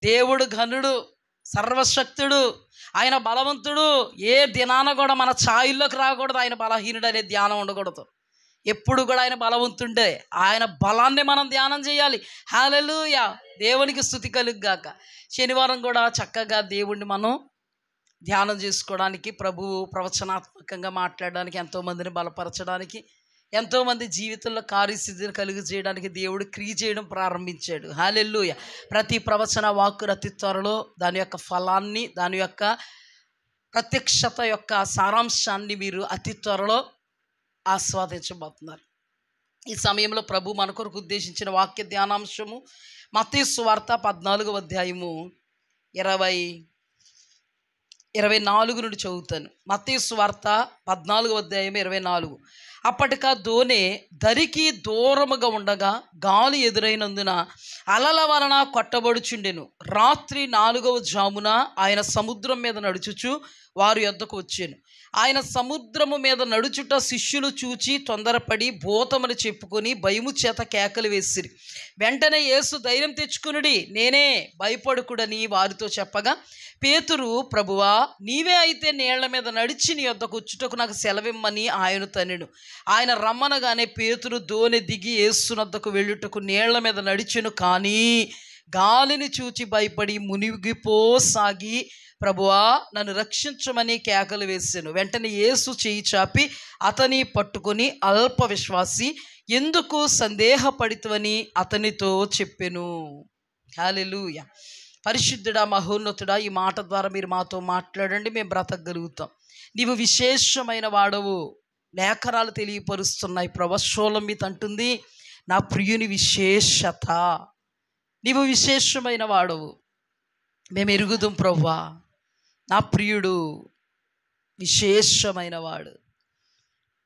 దేవుడు ఘనుడు, సర్వశక్తుడు, ఆయన బలవంతుడు. ఏ దినాన కూడా మన ఛాయిల్లోకి రాకూడదు ఆయన బలహీనుడు అనే ధ్యానం ఉండకూడదు. ఎప్పుడు కూడా ఆయన బలవంతుండే, ఆయన బలాన్ని మనం ధ్యానం చేయాలి. హల్లెలూయా, దేవునికి స్తుతి కలుగుగాక. శనివారం కూడా చక్కగా దేవుణ్ణి మనం ధ్యానం చేసుకోవడానికి, ప్రభువు ప్రవచనాత్మకంగా మాట్లాడడానికి, ఎంతోమందిని బలపరచడానికి, ఎంతోమంది జీవితంలో కార్యసిద్ధిని కలుగు చేయడానికి దేవుడు క్రియ చేయడం ప్రారంభించాడు. హల్లెలూయా. ప్రతి ప్రవచన వాక్కు అతి త్వరలో దాని యొక్క ఫలాన్ని, దాని యొక్క ప్రత్యక్షత యొక్క సారాంశాన్ని మీరు అతి త్వరలో ఆస్వాదించబోతున్నారు. ఈ సమయంలో ప్రభు మన కొరకు ఉద్దేశించిన వాక్య ధ్యానాంశము మత్తయి సువార్త 14వ అధ్యాయము 24 నుండి చదువుతాను. మత్తయి సువార్త 14వ అధ్యాయం 24. అప్పటికా దోణి దరికి దూరముగా ఉండగా గాలి ఎదురైనందున అలల వలన కొట్టబడుచుండెను. రాత్రి 4వ జామున ఆయన సముద్రం మీద నడుచుచు వారి యొద్దకు వచ్చాను. ఆయన సముద్రము మీద నడుచుట శిష్యులు చూచి తొందరపడి భూతమని చెప్పుకొని భయము చేత కేకలు వేసిరి. వెంటనే యేసు ధైర్యం తెచ్చుకునుడి, నేనే, భయపడుకుడని వారితో చెప్పగా, పేతురు, ప్రభువా, నీవే అయితే నీళ్ల మీద నడిచి నీ యొద్దకు వచ్చుటకు నాకు సెలవిమ్మని ఆయన తనెను. ఆయన రమ్మనగానే పేతురు దోణి దిగి యేసునొద్దకు వెళ్ళుటకు నీళ్ల మీద నడిచెను. కానీ గాలిని చూచి భయపడి మునిగిపోసాగి, ప్రభువా, నన్ను రక్షించమని కేకలు వేసాను. వెంటనే యేసు చేయి చాపి అతని పట్టుకొని, అల్ప విశ్వాసి, ఎందుకు సందేహపడితవని అతనితో చెప్పెను. హల్లెలూయా. పరిశుద్ధుడా, మహోన్నతుడా, ఈ మాట ద్వారా మీరు మాతో మాట్లాడండి, మేము బ్రతకగలుగుతాం. నీవు విశేషమైన వాడవు, లేఖనాలు తెలియపరుస్తున్నాయి. ప్రవశోళం మీద అంటుంది, నా ప్రియుని విశేషత, నీవు విశేషమైన వాడవు. మేము ఎరుగుదాం ప్రభువా, నా ప్రియుడు విశేషమైన వాడు.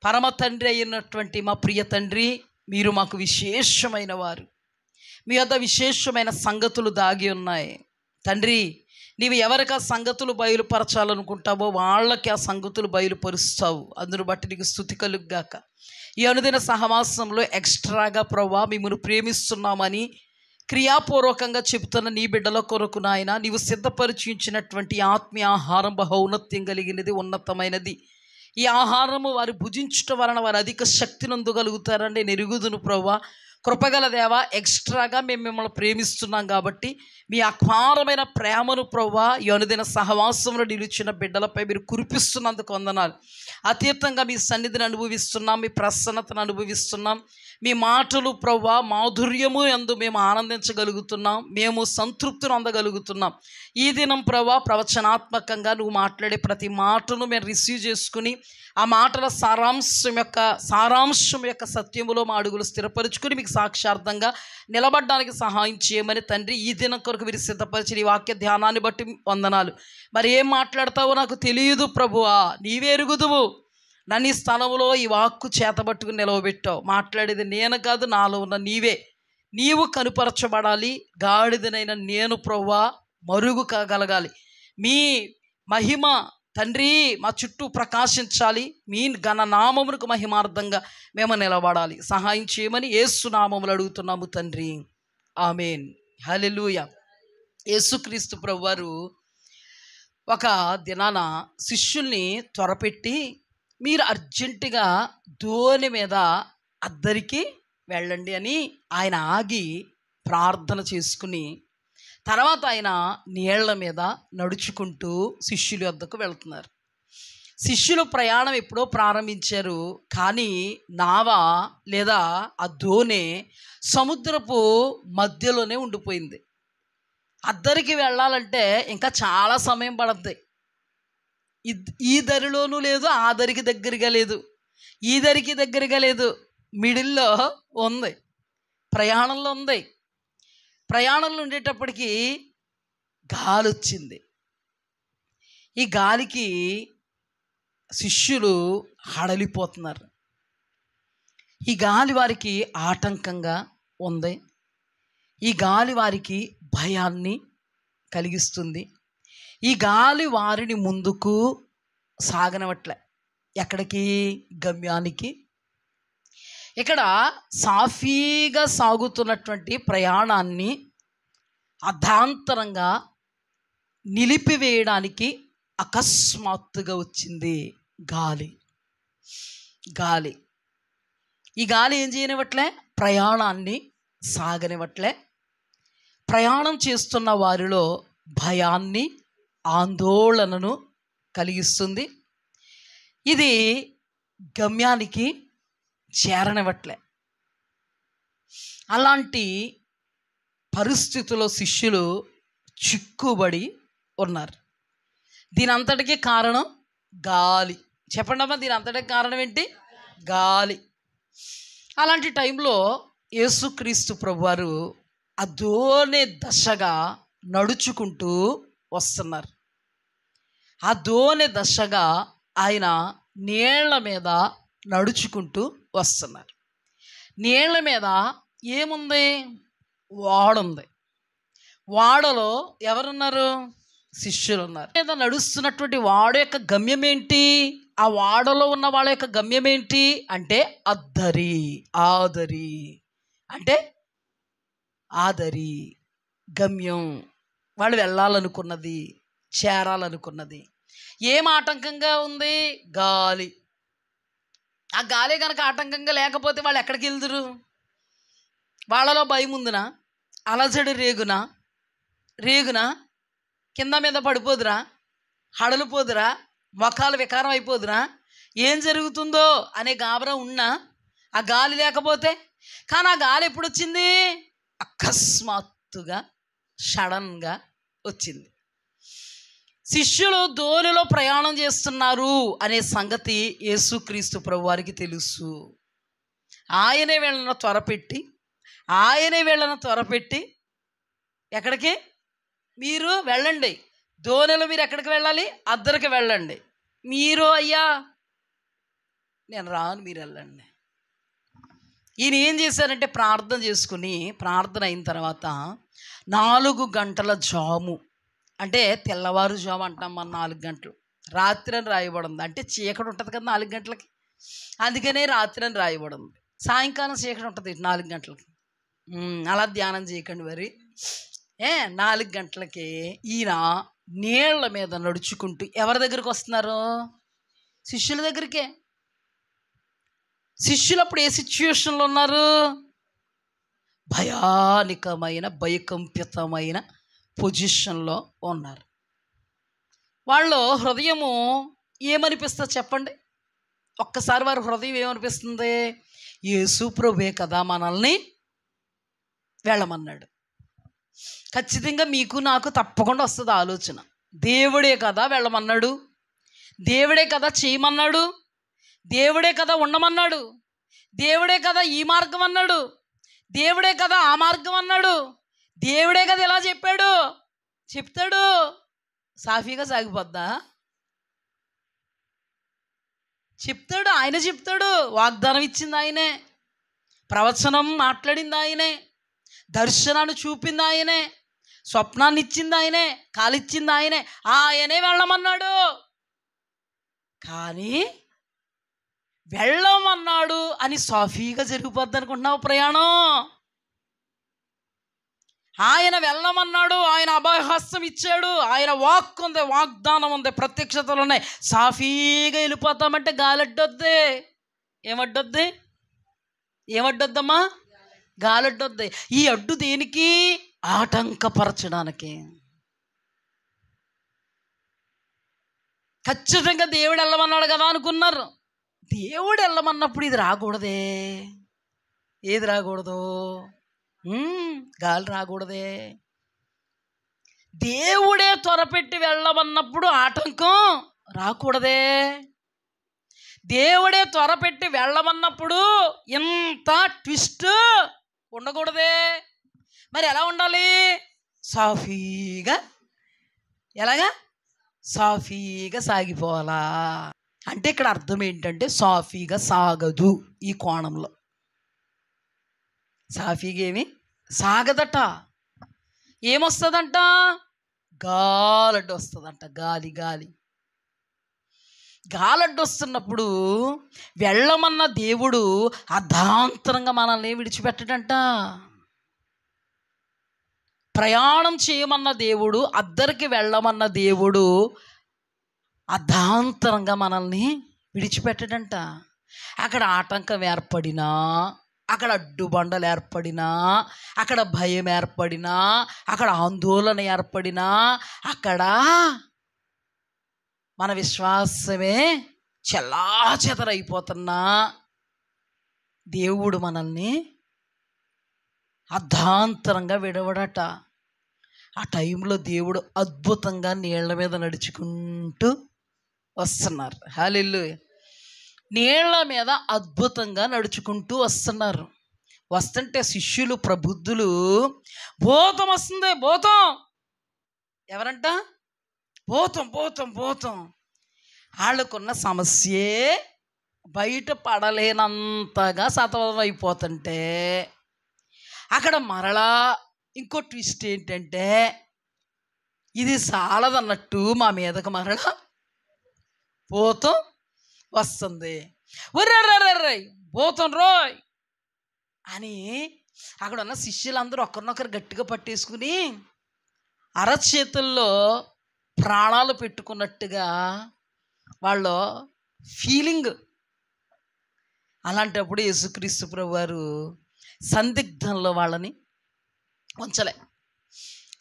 పరమ తండ్రి అయినటువంటి మా ప్రియ తండ్రి, మీరు మాకు విశేషమైన వారు. మీ వద్ద విశేషమైన సంగతులు దాగి ఉన్నాయి తండ్రి. నీవు ఎవరికి ఆ సంగతులు బయలుపరచాలనుకుంటావో వాళ్ళకి ఆ సంగతులు బయలుపరుస్తావు. అందును బట్టి నీకు స్తుతి కలుగుగాక. ఈ అనుదిన సహవాసంలో ఎక్స్ట్రాగా ప్రభువా మిమ్మల్ని ప్రేమిస్తున్నామని క్రియాపూర్వకంగా చెబుతున్న నీ బిడ్డల కొరకు నాయన, నీవు సిద్ధపరిచించినటువంటి ఆత్మీయ ఆహారం బహున్నత్యం కలిగినది, ఉన్నతమైనది. ఈ ఆహారము వారు భుజించటం వలన వారు అధిక శక్తిని పొందగలుగుతారని నేను ఎరుగుదును ప్రభువా. కృపగల దేవా, ఎక్స్ట్రాగా మేము మిమ్మల్ని ప్రేమిస్తున్నాం కాబట్టి మీ అపారమైన ప్రేమను ప్రభువా ఈ అనుదిన సహవాసంలో నిలిచిన బిడ్డలపై మీరు కురిపిస్తున్నందుకు వందనాలు. అతీతంగా మీ సన్నిధిని అనుభవిస్తున్నాం, మీ ప్రసన్నతను అనుభవిస్తున్నాం. మీ మాటలు ప్రభువా మాధుర్యము యందు మేము ఆనందించగలుగుతున్నాం, మేము సంతృప్తిని అందగలుగుతున్నాం. ఈ దినం ప్రభువా ప్రవచనాత్మకంగా నువ్వు మాట్లాడే ప్రతి మాటను మేము రిసీవ్ చేసుకుని ఆ మాటల సారాంశం యొక్క సత్యములో మా అడుగులు స్థిరపరుచుకుని మీకు సాక్షార్థంగా నిలబడడానికి సహాయం చేయమని తండ్రి, ఈ దినం కొరకు మీరు సిద్ధపరిచిన ఈ వాక్య ధ్యానాన్ని బట్టి వందనాలు. మరి ఏం మాట్లాడతావో నాకు తెలియదు ప్రభువా, నీవే ఎరుగుదువు. నన్ను ఈ స్థలంలో ఈ వాక్కు చేతబట్టుకుని నిలవబెట్టావు. మాట్లాడేది నేను కాదు, నాలో ఉన్న నీవే. నీవు కనుపరచబడాలి, గాడిదనైన నేను ప్రభువా మరుగు కాగలగాలి. మీ మహిమ తండ్రి మా చుట్టూ ప్రకాశించాలి. మీ ఘన నామమునకు మహిమార్థంగా మేము నిలబడాలి. సహాయం చేయమని యేసు నామములు అడుగుతున్నాము తండ్రి, ఆమేన్. హల్లెలూయా. యేసుక్రీస్తు ప్రభువారు ఒక దినాన శిష్యుల్ని త్వరపెట్టి, మీరు అర్జెంటుగా దోణి మీద అద్దరికి వెళ్ళండి అని ఆయన ఆగి ప్రార్థన చేసుకుని, తర్వాత ఆయన నీళ్ల మీద నడుచుకుంటూ శిష్యుల వద్దకు వెళ్తున్నారు. శిష్యులు ప్రయాణం ఎప్పుడో ప్రారంభించారు, కానీ నావ లేదా ఆ దోణి సముద్రపు మధ్యలోనే ఉండిపోయింది. అద్దరికి వెళ్ళాలంటే ఇంకా చాలా సమయం పడుద్ది. ఈ దరిలోనూ లేదు, ఆ దరికి దగ్గరగా లేదు, ఈ దరికి దగ్గరగా లేదు, మిడిల్లో ఉంది, ప్రయాణంలో ఉంది. ప్రయాణంలో ఉండేటప్పటికీ గాలి వచ్చింది. ఈ గాలికి శిష్యులు హడలిపోతున్నారు. ఈ గాలి వారికి ఆటంకంగా ఉంది. ఈ గాలి వారికి భయాన్ని కలిగిస్తుంది. ఈ గాలి వారిని ముందుకు సాగనవట్లే. ఎక్కడికి? గమ్యానికి ఇక్కడ సాఫీగా సాగుతున్నటువంటి ప్రయాణాన్ని అర్ధాంతరంగా నిలిపివేయడానికి అకస్మాత్తుగా వచ్చింది గాలి. ఈ గాలి ఏం చేయనివ్వట్లే, ప్రయాణాన్ని సాగనివ్వట్లే. ప్రయాణం చేస్తున్న వారిలో భయాన్ని, ఆందోళనను కలిగిస్తుంది. ఇది గమ్యానికి చేరనివ్వట్లే. అలాంటి పరిస్థితుల్లో శిష్యులు చిక్కుబడి ఉన్నారు. దీని అంతటికీ కారణం గాలి. చెప్పండి అమ్మా, దీని అంతటికీ కారణం ఏంటి? గాలి. అలాంటి టైంలో యేసుక్రీస్తు ప్రభువారు అదోనే దశగా నడుచుకుంటూ వస్తున్నారు. అదోనే దశగా ఆయన నీళ్ల మీద నడుచుకుంటూ వస్తున్నారు. నీళ్ల మీద ఏముంది? వాడుంది. వాడలో ఎవరున్నారు? శిష్యులు ఉన్నారు. మీద నడుస్తున్నటువంటి వాడు యొక్క గమ్యం ఏంటి? ఆ వాడలో ఉన్న వాళ్ళ యొక్క గమ్యం ఏంటి అంటే ఆదరి అంటే ఆదరి గమ్యం. వాళ్ళు వెళ్ళాలనుకున్నది, చేరాలనుకున్నది. ఏం ఆటంకంగా ఉంది? గాలి. ఆ గాలి కనుక ఆటంకంగా లేకపోతే వాళ్ళు ఎక్కడికి వెళ్తురు? వాళ్ళలో భయం ఉందినా? అలజడి రేగునా కింద మీద పడిపోదురా? హడలిపోదురా? మొఖాలు వికారం అయిపోదురా? ఏం జరుగుతుందో అనే గాబరా ఉన్నా ఆ గాలి లేకపోతే. కానీ ఆ గాలి ఎప్పుడు వచ్చింది? అకస్మాత్తుగా, సడన్గా వచ్చింది. శిష్యులు దోణిలో ప్రయాణం చేస్తున్నారు అనే సంగతి యేసుక్రీస్తు ప్రభువారికి తెలుసు. ఆయనే వీళ్ళను త్వరపెట్టి ఎక్కడికి? మీరు వెళ్ళండి, దోణిలో మీరు ఎక్కడికి వెళ్ళాలి? అద్దరికి వెళ్ళండి. మీరు అయ్యా నేను రాను, మీరు వెళ్ళండి. ఈయన ఏం చేశారంటే ప్రార్థన అయిన తర్వాత 4 గంటల జాము, అంటే తెల్లవారుజాము అంటాం మనం 4 గంటలు, రాత్రి అని రాయబడింది. అంటే చీకటి ఉంటుంది కదా 4 గంటలకి, అందుకనే రాత్రి అని రాయబడింది. సాయంకాలం చీకటి ఉంటుంది 4 గంటలకి. అలా ధ్యానం చేయకండి మరి. 4 గంటలకి ఈయన నీళ్ల మీద నడుచుకుంటూ ఎవరి దగ్గరికి వస్తున్నారు? శిష్యుల దగ్గరికే. శిష్యులు అప్పుడు ఏ సిచ్యువేషన్లో ఉన్నారు? భయకంపితమైన పొజిషన్లో ఉన్నారు. వాళ్ళు హృదయము ఏమనిపిస్తుంది చెప్పండి? ఒక్కసారి వారి హృదయం ఏమనిపిస్తుంది? యేసు ప్రభువే కదా మనల్ని వెళ్ళమన్నాడు. ఖచ్చితంగా మీకు నాకు తప్పకుండా వస్తుంది ఆలోచన. దేవుడే కదా వెళ్ళమన్నాడు, దేవుడే కదా చేయమన్నాడు, దేవుడే కదా ఉండమన్నాడు, దేవుడే కదా ఈ మార్గం అన్నాడు, దేవుడే కదా ఆ మార్గం అన్నాడు, దేవుడే కదా ఇలా చెప్తాడు. సాఫీగా సాగిపోద్దా? చెప్తాడు. ఆయన చెప్తాడు. వాగ్దానం ఇచ్చింది ఆయనే, ప్రవచనం మాట్లాడింది ఆయనే, దర్శనాన్ని చూపింది ఆయనే, స్వప్నాన్ని ఇచ్చింది ఆయనే, కాలిచ్చింది ఆయనే వెళ్ళమన్నాడు. కానీ వెళ్ళమన్నాడు అని సాఫీగా జరిగిపోద్ది అనుకుంటున్నావు ప్రయాణం? ఆయన వెళ్ళమన్నాడు, ఆయన అభయహస్తం ఇచ్చాడు, ఆయన వాక్ ఉంది, వాగ్దానం ఉంది, ప్రత్యక్షతలు ఉన్నాయి. సాఫీగా వెళ్ళిపోతామంటే గాలడ్డొద్ది. ఏమడ్డొద్దమ్మా? గాలడ్డొద్ది. ఈ అడ్డు దేనికి? ఆటంకపరచడానికి. ఖచ్చితంగా దేవుడు వెళ్ళమన్నాడు కదా అనుకున్నారు. దేవుడు వెళ్ళమన్నప్పుడు ఇది రాకూడదే. ఏది రాకూడదు? గాలి రాకూడదే. దేవుడే త్వరపెట్టి వెళ్ళమన్నప్పుడు ఆటంకం రాకూడదే. దేవుడే త్వరపెట్టి వెళ్ళమన్నప్పుడు ఇంత ట్విస్ట్ ఉండకూడదే. మరి ఎలా ఉండాలి? సాఫీగా. ఎలాగా? సాఫీగా సాగిపోవాలా. అంటే ఇక్కడ అర్థం ఏంటంటే సాఫీగా సాగదు. ఈ కోణంలో సాఫీగా ఏమి సాగదట. ఏమొస్తుందంట? గాలడ్డు వస్తుందంట. గాలి. గాలడ్డొస్తున్నప్పుడు వెళ్ళమన్న దేవుడు అర్ధాంతరంగా మనల్ని విడిచిపెట్టడంట. ప్రయాణం చేయమన్న దేవుడు, అద్దరికి వెళ్ళమన్న దేవుడు అర్ధాంతరంగా మనల్ని విడిచిపెట్టడంట. అక్కడ ఆటంకం ఏర్పడినా, అక్కడ అడ్డుబండలు ఏర్పడినా, అక్కడ భయం ఏర్పడినా, అక్కడ ఆందోళన ఏర్పడినా, అక్కడ మన విశ్వాసమే చెల్లాచెదరైపోతున్నా దేవుడు మనల్ని అర్ధాంతరంగా విడవడట. ఆ టైంలో దేవుడు అద్భుతంగా నీళ్ల మీద నడుచుకుంటూ వస్తున్నారు. హల్లెలూయా. నీళ్ల మీద అద్భుతంగా నడుచుకుంటూ వస్తున్నారు. వస్తుంటే శిష్యులు ప్రబుద్ధులు, భూతం వస్తుంది, భూతం. ఎవరంట? భూతం భూతం భూతం. వాళ్ళకున్న సమస్యే బయట పడలేనంతగా సతమతం అయిపోతుంటే, అక్కడ మరలా ఇంకో ట్విస్ట్ ఏంటంటే, ఇది సాలదన్నట్టు మా మీదకు మరలా భూతం వస్తుంది. ఒర్రర్రర్రై భూతం రోయ్ అని అక్కడ ఉన్న శిష్యులందరూ ఒకరినొకరు గట్టిగా పట్టేసుకుని అరచేతుల్లో ప్రాణాలు పెట్టుకున్నట్టుగా వాళ్ళ ఫీలింగ్. అలాంటప్పుడు యేసుక్రీస్తు ప్రభువారు సందిగ్ధంలో వాళ్ళని ఉంచలే.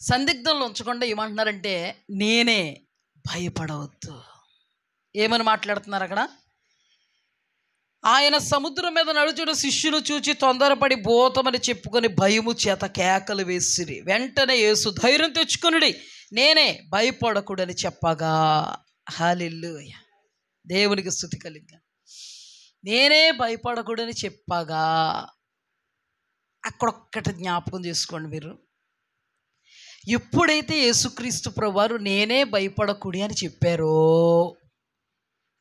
సందిగ్ధంలో ఉంచకుండా ఏమంటున్నారంటే, నేనే, భయపడవద్దు. ఏమని మాట్లాడుతున్నారు అక్కడ? ఆయన సముద్రం మీద నడుచుడు శిష్యులు చూచి తొందరపడి భూతమని చెప్పుకొని భయము చేత కేకలు వేసిరి. వెంటనే యేసు, ధైర్యం తెచ్చుకొనుడి, నేనే, భయపడకుడని చెప్పగా. హల్లెలూయా. దేవునికి స్తుతి కలుగుగా. నేనే, భయపడకూడని చెప్పగా. అక్కడొక్కటి జ్ఞాపకం చేసుకోండి మీరు. ఎప్పుడైతే యేసుక్రీస్తు ప్రభువారు నేనే, భయపడకుడి అని చెప్పారో,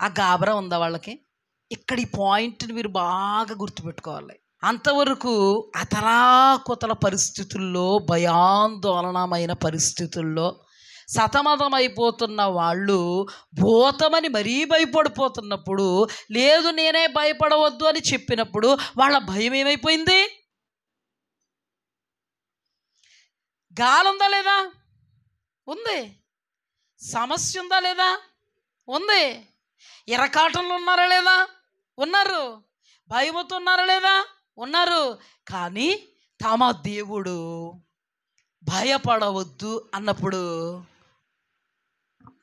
ఆ గాబరా ఉందా వాళ్ళకి? ఇక్కడ ఈ పాయింట్ని మీరు బాగా గుర్తుపెట్టుకోవాలి. అంతవరకు అతలాకుతల పరిస్థితుల్లో, భయాందోళనమైన పరిస్థితుల్లో సతమతమైపోతున్న వాళ్ళు భూతమని మరీ భయపడిపోతున్నప్పుడు, లేదు నేనే, భయపడవద్దు అని చెప్పినప్పుడు వాళ్ళ భయం ఏమైపోయింది? గాలుందా లేదా? ఉంది. సమస్య ఉందా లేదా? ఉంది. ఇరకాటంలో ఉన్నారా లేదా? ఉన్నారు. భయముతో ఉన్నారా లేదా? ఉన్నారు. కానీ తమ దేవుడు భయపడవద్దు అన్నప్పుడు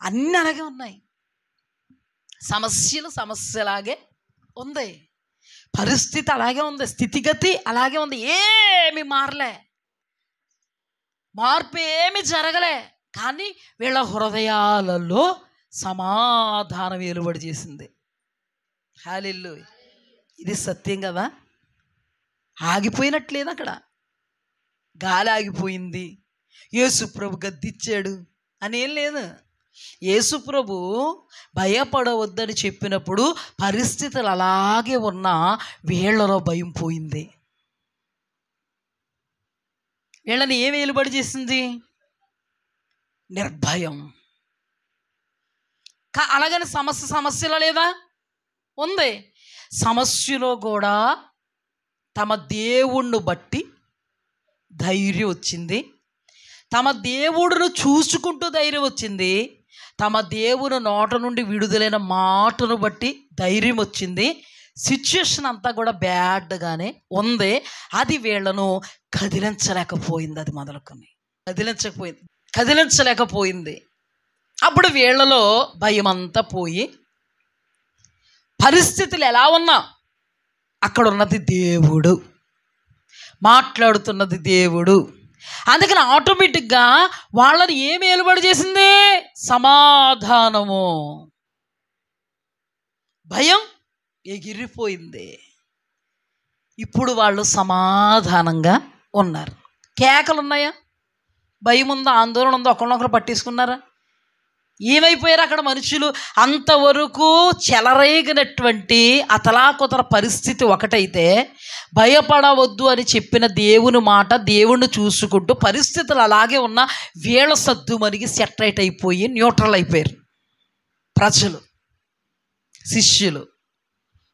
అన్నీ అలాగే ఉన్నాయి. సమస్యలు సమస్యలాగే ఉంది, పరిస్థితి అలాగే ఉంది, స్థితిగతి అలాగే ఉంది. ఏమి మారలే, మార్పు ఏమి జరగలే. కానీ వీళ్ళ హృదయాలలో సమాధానం వెలువడి చేసింది. హల్లెలూయా. ఇది సత్యం కదా. ఆగిపోయినట్లేదు అక్కడ. గాలి ఆగిపోయింది, యేసుప్రభు గద్దిచ్చాడు అనేం లేదు. యేసుప్రభు భయపడవద్దని చెప్పినప్పుడు పరిస్థితులు అలాగే ఉన్నా వీళ్ళలో భయం పోయింది. వీళ్ళని ఏం వెలుబడి చేసింది? నిర్భయం. అలాగని సమస్యలో లేదా? ఉంది. సమస్యలో కూడా తమ దేవుణ్ణి బట్టి ధైర్యం వచ్చింది, తమ దేవుడును చూసుకుంటూ ధైర్యం వచ్చింది, తమ దేవుని నోట నుండి విడుదలైన మాటను బట్టి ధైర్యం వచ్చింది. సిచ్యుయేషన్ అంతా కూడా బ్యాడ్గానే ఉంది. అది వీళ్ళను కదిలించలేకపోయింది. అది మొదలుకొని కదిలించలేకపోయింది. అప్పుడు వీళ్ళలో భయం అంతా పోయి, పరిస్థితులు ఎలా ఉన్నా అక్కడ ఉన్నది దేవుడు, మాట్లాడుతున్నది దేవుడు. అందుకని ఆటోమేటిక్గా వాళ్ళని ఏమి ఏలుబడి చేసింది? సమాధానము. భయం ఎగిరిపోయింది. ఇప్పుడు వాళ్ళు సమాధానంగా ఉన్నారు. కేకలు ఉన్నాయా? భయం ఉందా? ఆందోళన ఉందా? ఒకరినొకరు పట్టేసుకున్నారా? ఏమైపోయారు అక్కడ మనుషులు? అంతవరకు చెలరేగినటువంటి అతలాకుతల పరిస్థితి ఒకటైతే, భయపడవద్దు అని చెప్పిన దేవుని మాట, దేవుణ్ణి చూసుకుంటూ పరిస్థితులు అలాగే ఉన్న వీళ్ళ సద్దు మరిగి సెటరేట్ అయిపోయి న్యూట్రల్ అయిపోయారు ప్రజలు. శిష్యులు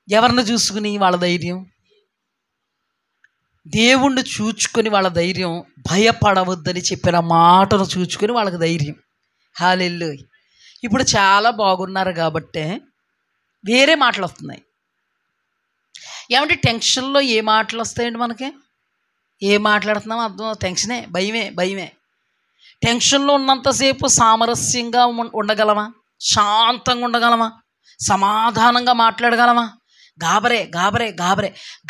ఎవరిని చూసుకుని వాళ్ళ ధైర్యం? దేవుణ్ణి చూచుకొని వాళ్ళ ధైర్యం, భయపడవద్దని చెప్పిన మాటను చూచుకొని వాళ్ళకి ధైర్యం. హల్లెలూయా. ఇప్పుడు చాలా బాగున్నారు కాబట్టే వేరే మాటలు వస్తున్నాయి. ఏమంటే టెన్షన్లో ఏ మాటలు వస్తాయండి మనకి? ఏ మాట్లాడుతున్నామో అర్థం, టెన్షనే, భయమే. టెన్షన్లో ఉన్నంతసేపు సామరస్యంగా ఉండగలమా? శాంతంగా ఉండగలమా? సమాధానంగా మాట్లాడగలమా?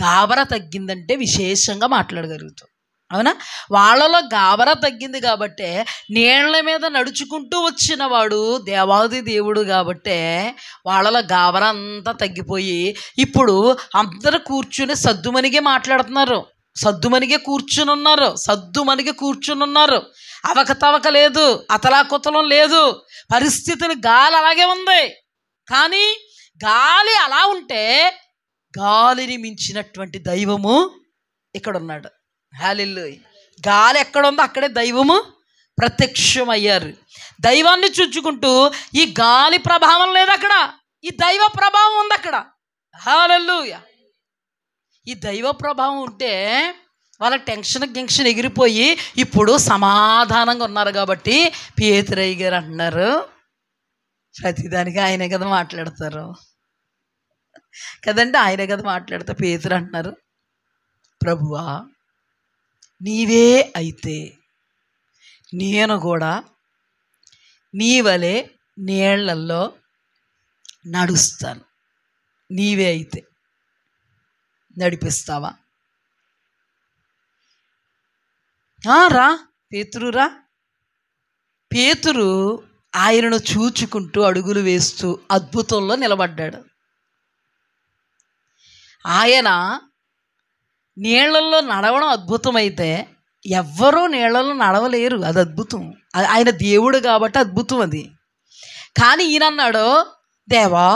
గాబరా తగ్గిందంటే విశేషంగా మాట్లాడగలుగుతాం. అవునా? వాళ్ళలో గాబరా తగ్గింది కాబట్టే నీళ్ల మీద నడుచుకుంటూ వచ్చిన వాడు దేవాది దేవుడు కాబట్టే వాళ్ళలో గాబరా అంతా తగ్గిపోయి ఇప్పుడు అందరూ కూర్చుని సద్దుమనిగే మాట్లాడుతున్నారు, సద్దుమనిగే కూర్చుని ఉన్నారు. అవకతవక లేదు, అతలాకుతలం లేదు, పరిస్థితులు గాలి అలాగే ఉంది. కానీ గాలి అలా ఉంటే గాలిని మించినటువంటి దైవము ఇక్కడ ఉన్నాడు. హల్లెలూయా. గాలి ఎక్కడ ఉందో అక్కడే దైవము ప్రత్యక్షమయ్యారు. దైవాన్ని చుచ్చుకుంటూ ఈ గాలి ప్రభావం లేదు అక్కడ, ఈ దైవ ప్రభావం ఉంది అక్కడ. హల్లెలూయా. ఈ దైవ ప్రభావం ఉంటే వాళ్ళ టెన్షన్ ఎగిరిపోయి ఇప్పుడు సమాధానంగా ఉన్నారు. కాబట్టి పేతురయ్య గారు అంటున్నారు, ప్రతిదానికి ఆయనే కదా మాట్లాడతారు కదండి, ఆయనే కదా మాట్లాడతారు. పేతురు అంటున్నారు, ప్రభువా నీవే అయితే నేను కూడా నీ వలె నీళ్లలో నడుస్తాను. నీవే అయితే నడిపిస్తావా? రా పేతురు రా. పేతురు ఆయనను చూచుకుంటూ అడుగులు వేస్తూ అద్భుతంలో నిలబడ్డాడు. ఆయన నీళ్లలో నడవడం అద్భుతమైతే ఎవ్వరూ నీళ్లలో నడవలేరు, అది అద్భుతం. ఆయన దేవుడు కాబట్టి అద్భుతం అది. కానీ ఈయన అన్నాడు, దేవా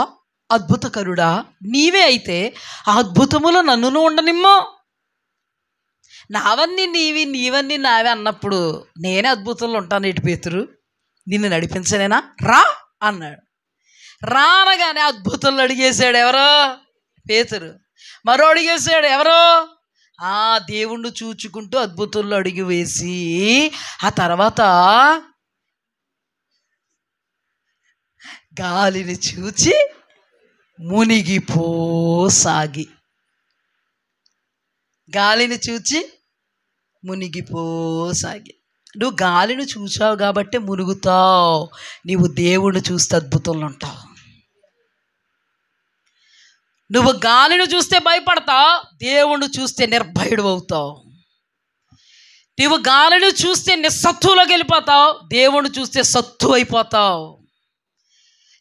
అద్భుతకరుడా నీవే అయితే ఆ అద్భుతములో నన్నును ఉండనిమ్మో. నావన్నీ నీవి, నీవన్నీ నావే అన్నప్పుడు నేనే అద్భుతంలో ఉంటాను. ఇటు పేతురు నిన్ను నడిపించనేనా, రా అన్నాడు. రానగానే అద్భుతంలో అడిగేశాడు. ఎవరో? పేతురు. మరో అడిగేశాడు. ఎవరో? దేవుణ్ణి చూచుకుంటూ అద్భుతంలో అడిగి వేసి ఆ తర్వాత గాలిని చూచి మునిగిపోసాగి, నువ్వు గాలిని చూసావు కాబట్టి మునుగుతావు. నీవు దేవుణ్ణి చూస్తే అద్భుతంలో ఉంటావు. నువ్వు గాలిని చూస్తే భయపడతావు, దేవుణ్ణి చూస్తే నిర్భయుడు అవుతావు. నువ్వు గాలిని చూస్తే నిస్సత్తులోకి వెళ్ళిపోతావు, దేవుణ్ణి చూస్తే సత్తు అయిపోతావు.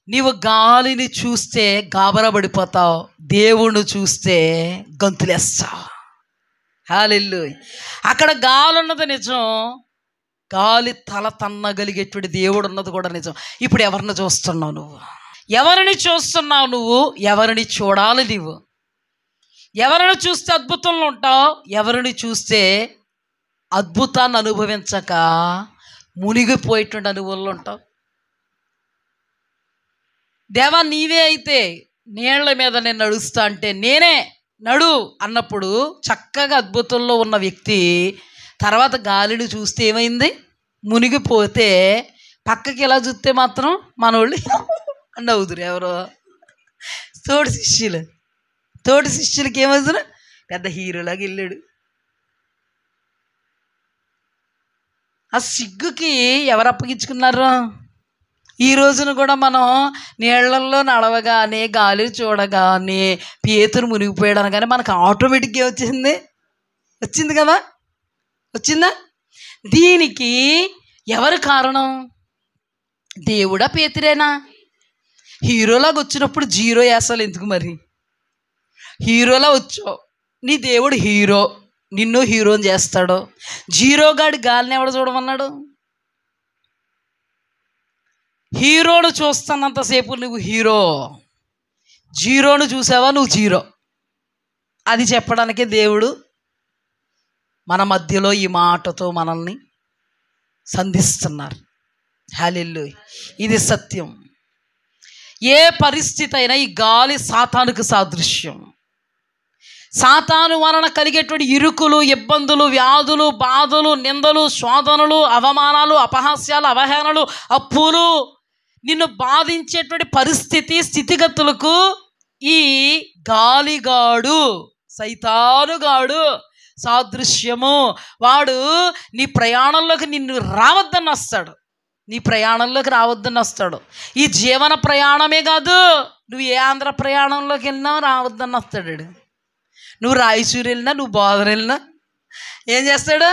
నీవు గాలిని చూస్తే గాబరపడిపోతావు, దేవుణ్ణి చూస్తే గంతులేస్తావు. హల్లెలూయా. అక్కడ గాలి ఉన్నది నిజం, గాలి తల తన్నగలిగేటువంటి దేవుడు ఉన్నది కూడా నిజం. ఇప్పుడు ఎవరిని చూస్తున్నావు నువ్వు? ఎవరిని చూస్తున్నావు నువ్వు? ఎవరిని చూడాలి నువ్వు? ఎవరిని చూస్తే అద్భుతంలో ఉంటావు, ఎవరిని చూస్తే అద్భుతాన్ని అనుభవించక మునిగిపోయేటువంటి అనుభవంలో ఉంటావు? దేవా నీవే అయితే నీళ్ల మీద నేను నడుస్తా అంటే నేనే నడు అన్నప్పుడు చక్కగా అద్భుతంలో ఉన్న వ్యక్తి తర్వాత గాలిని చూస్తే ఏమైంది? మునిగిపోతే పక్కకి ఎలా చూస్తే మాత్రం మనోళ్ళు నవ్వుదురు. ఎవరో తోటి శిష్యులకి ఏమవుతున్నా పెద్ద హీరోలాగా వెళ్ళాడు. ఆ సిగ్గుకి ఎవరు అప్పగించుకున్నారు? ఈ రోజున కూడా మనం నీళ్లలో నడవగానే గాలిని చూడగానే పేతురు మునిగిపోయాడు అనగానే మనకు ఆటోమేటిక్గా వచ్చింది కదా, వచ్చిందా? దీనికి ఎవరు కారణం? దేవుడా పేతురేనా? హీరోలాగా వచ్చినప్పుడు జీరో వేసాలి ఎందుకు? మరి హీరోలా వచ్చావు, నీ దేవుడు హీరో, నిన్ను హీరోని చేస్తాడు. జీరోగాడి గాలిని ఎవడు చూడమన్నాడు? హీరోను చూస్తున్నంతసేపు నువ్వు హీరో, జీరోను చూసావా నువ్వు జీరో. అది చెప్పడానికే దేవుడు మన మధ్యలో ఈ మాటతో మనల్ని సంధిస్తున్నారు. హల్లెలూయా. ఇది సత్యం. ఏ పరిస్థితి అయినా ఈ గాలి సాతానుకు సాదృశ్యం. సాతాను వలన కలిగేటువంటి ఇరుకులు, ఇబ్బందులు, వ్యాధులు, బాధలు, నిందలు, శోధనలు, అవమానాలు, అపహాస్యాలు, అవహేళనలు, అప్పులు, నిన్ను బాధించేటువంటి పరిస్థితి, స్థితిగతులకు ఈ గాలిగాడు, సైతానుగాడు సాదృశ్యము. వాడు నీ ప్రయాణంలోకి నిన్ను రావద్దని వస్తాడు, నీ ప్రయాణంలోకి రావద్దని వస్తాడు. ఈ జీవన ప్రయాణమే కాదు, నువ్వు ఏ ఆంధ్ర ప్రయాణంలోకి వెళ్ళినా రావద్దని వస్తాడు. నువ్వు రాయచూరు వెళ్ళినా, నువ్వు బోధన వెళ్ళినా ఏం చేస్తాడు?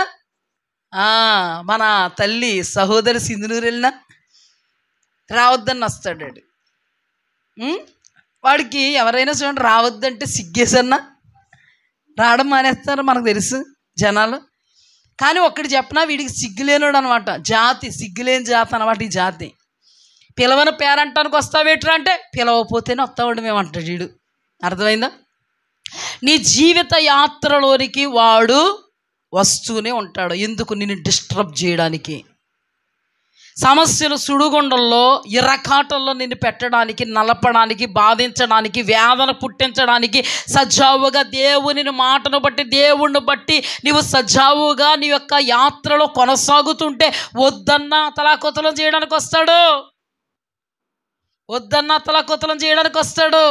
మన తల్లి సహోదరి సింధునూరు వెళ్ళినా రావద్దని వస్తాడు. వాడికి ఎవరైనా చూడండి రావద్దంటే సిగ్గేసన్నా రావడం మానేస్తారు, మనకు తెలుసు జనాలు. కానీ ఒక్కటి చెప్పనా, వీడికి సిగ్గులేనుడు అనమాట, జాతి సిగ్గులేని జాతి అనమాట ఈ జాతి. పిలవని పేరంటానికి వస్తావేట్రా అంటే పిలవపోతేనే వస్తావాడు మేము అంటాడు వీడు. అర్థమైందా? నీ జీవిత యాత్రలోనికి వాడు వస్తూనే ఉంటాడు. ఎందుకు? నిన్ను డిస్టర్బ్ చేయడానికి, సమస్యలు సుడిగుండంలో ఇరకాటంలో నిన్ను పెట్టడానికి, నలపడానికి, బాధించడానికి, వేదన పుట్టించడానికి, సజావుగా దేవుని మాటను బట్టి, దేవుణ్ణి బట్టి నీవు సజావుగా నీ యొక్క యాత్రలో కొనసాగుతుంటే వద్దన్న అతలాకుతలం చేయడానికి వస్తాడు, వద్దన్న అతలాకుతలం చేయడానికి వస్తాడు.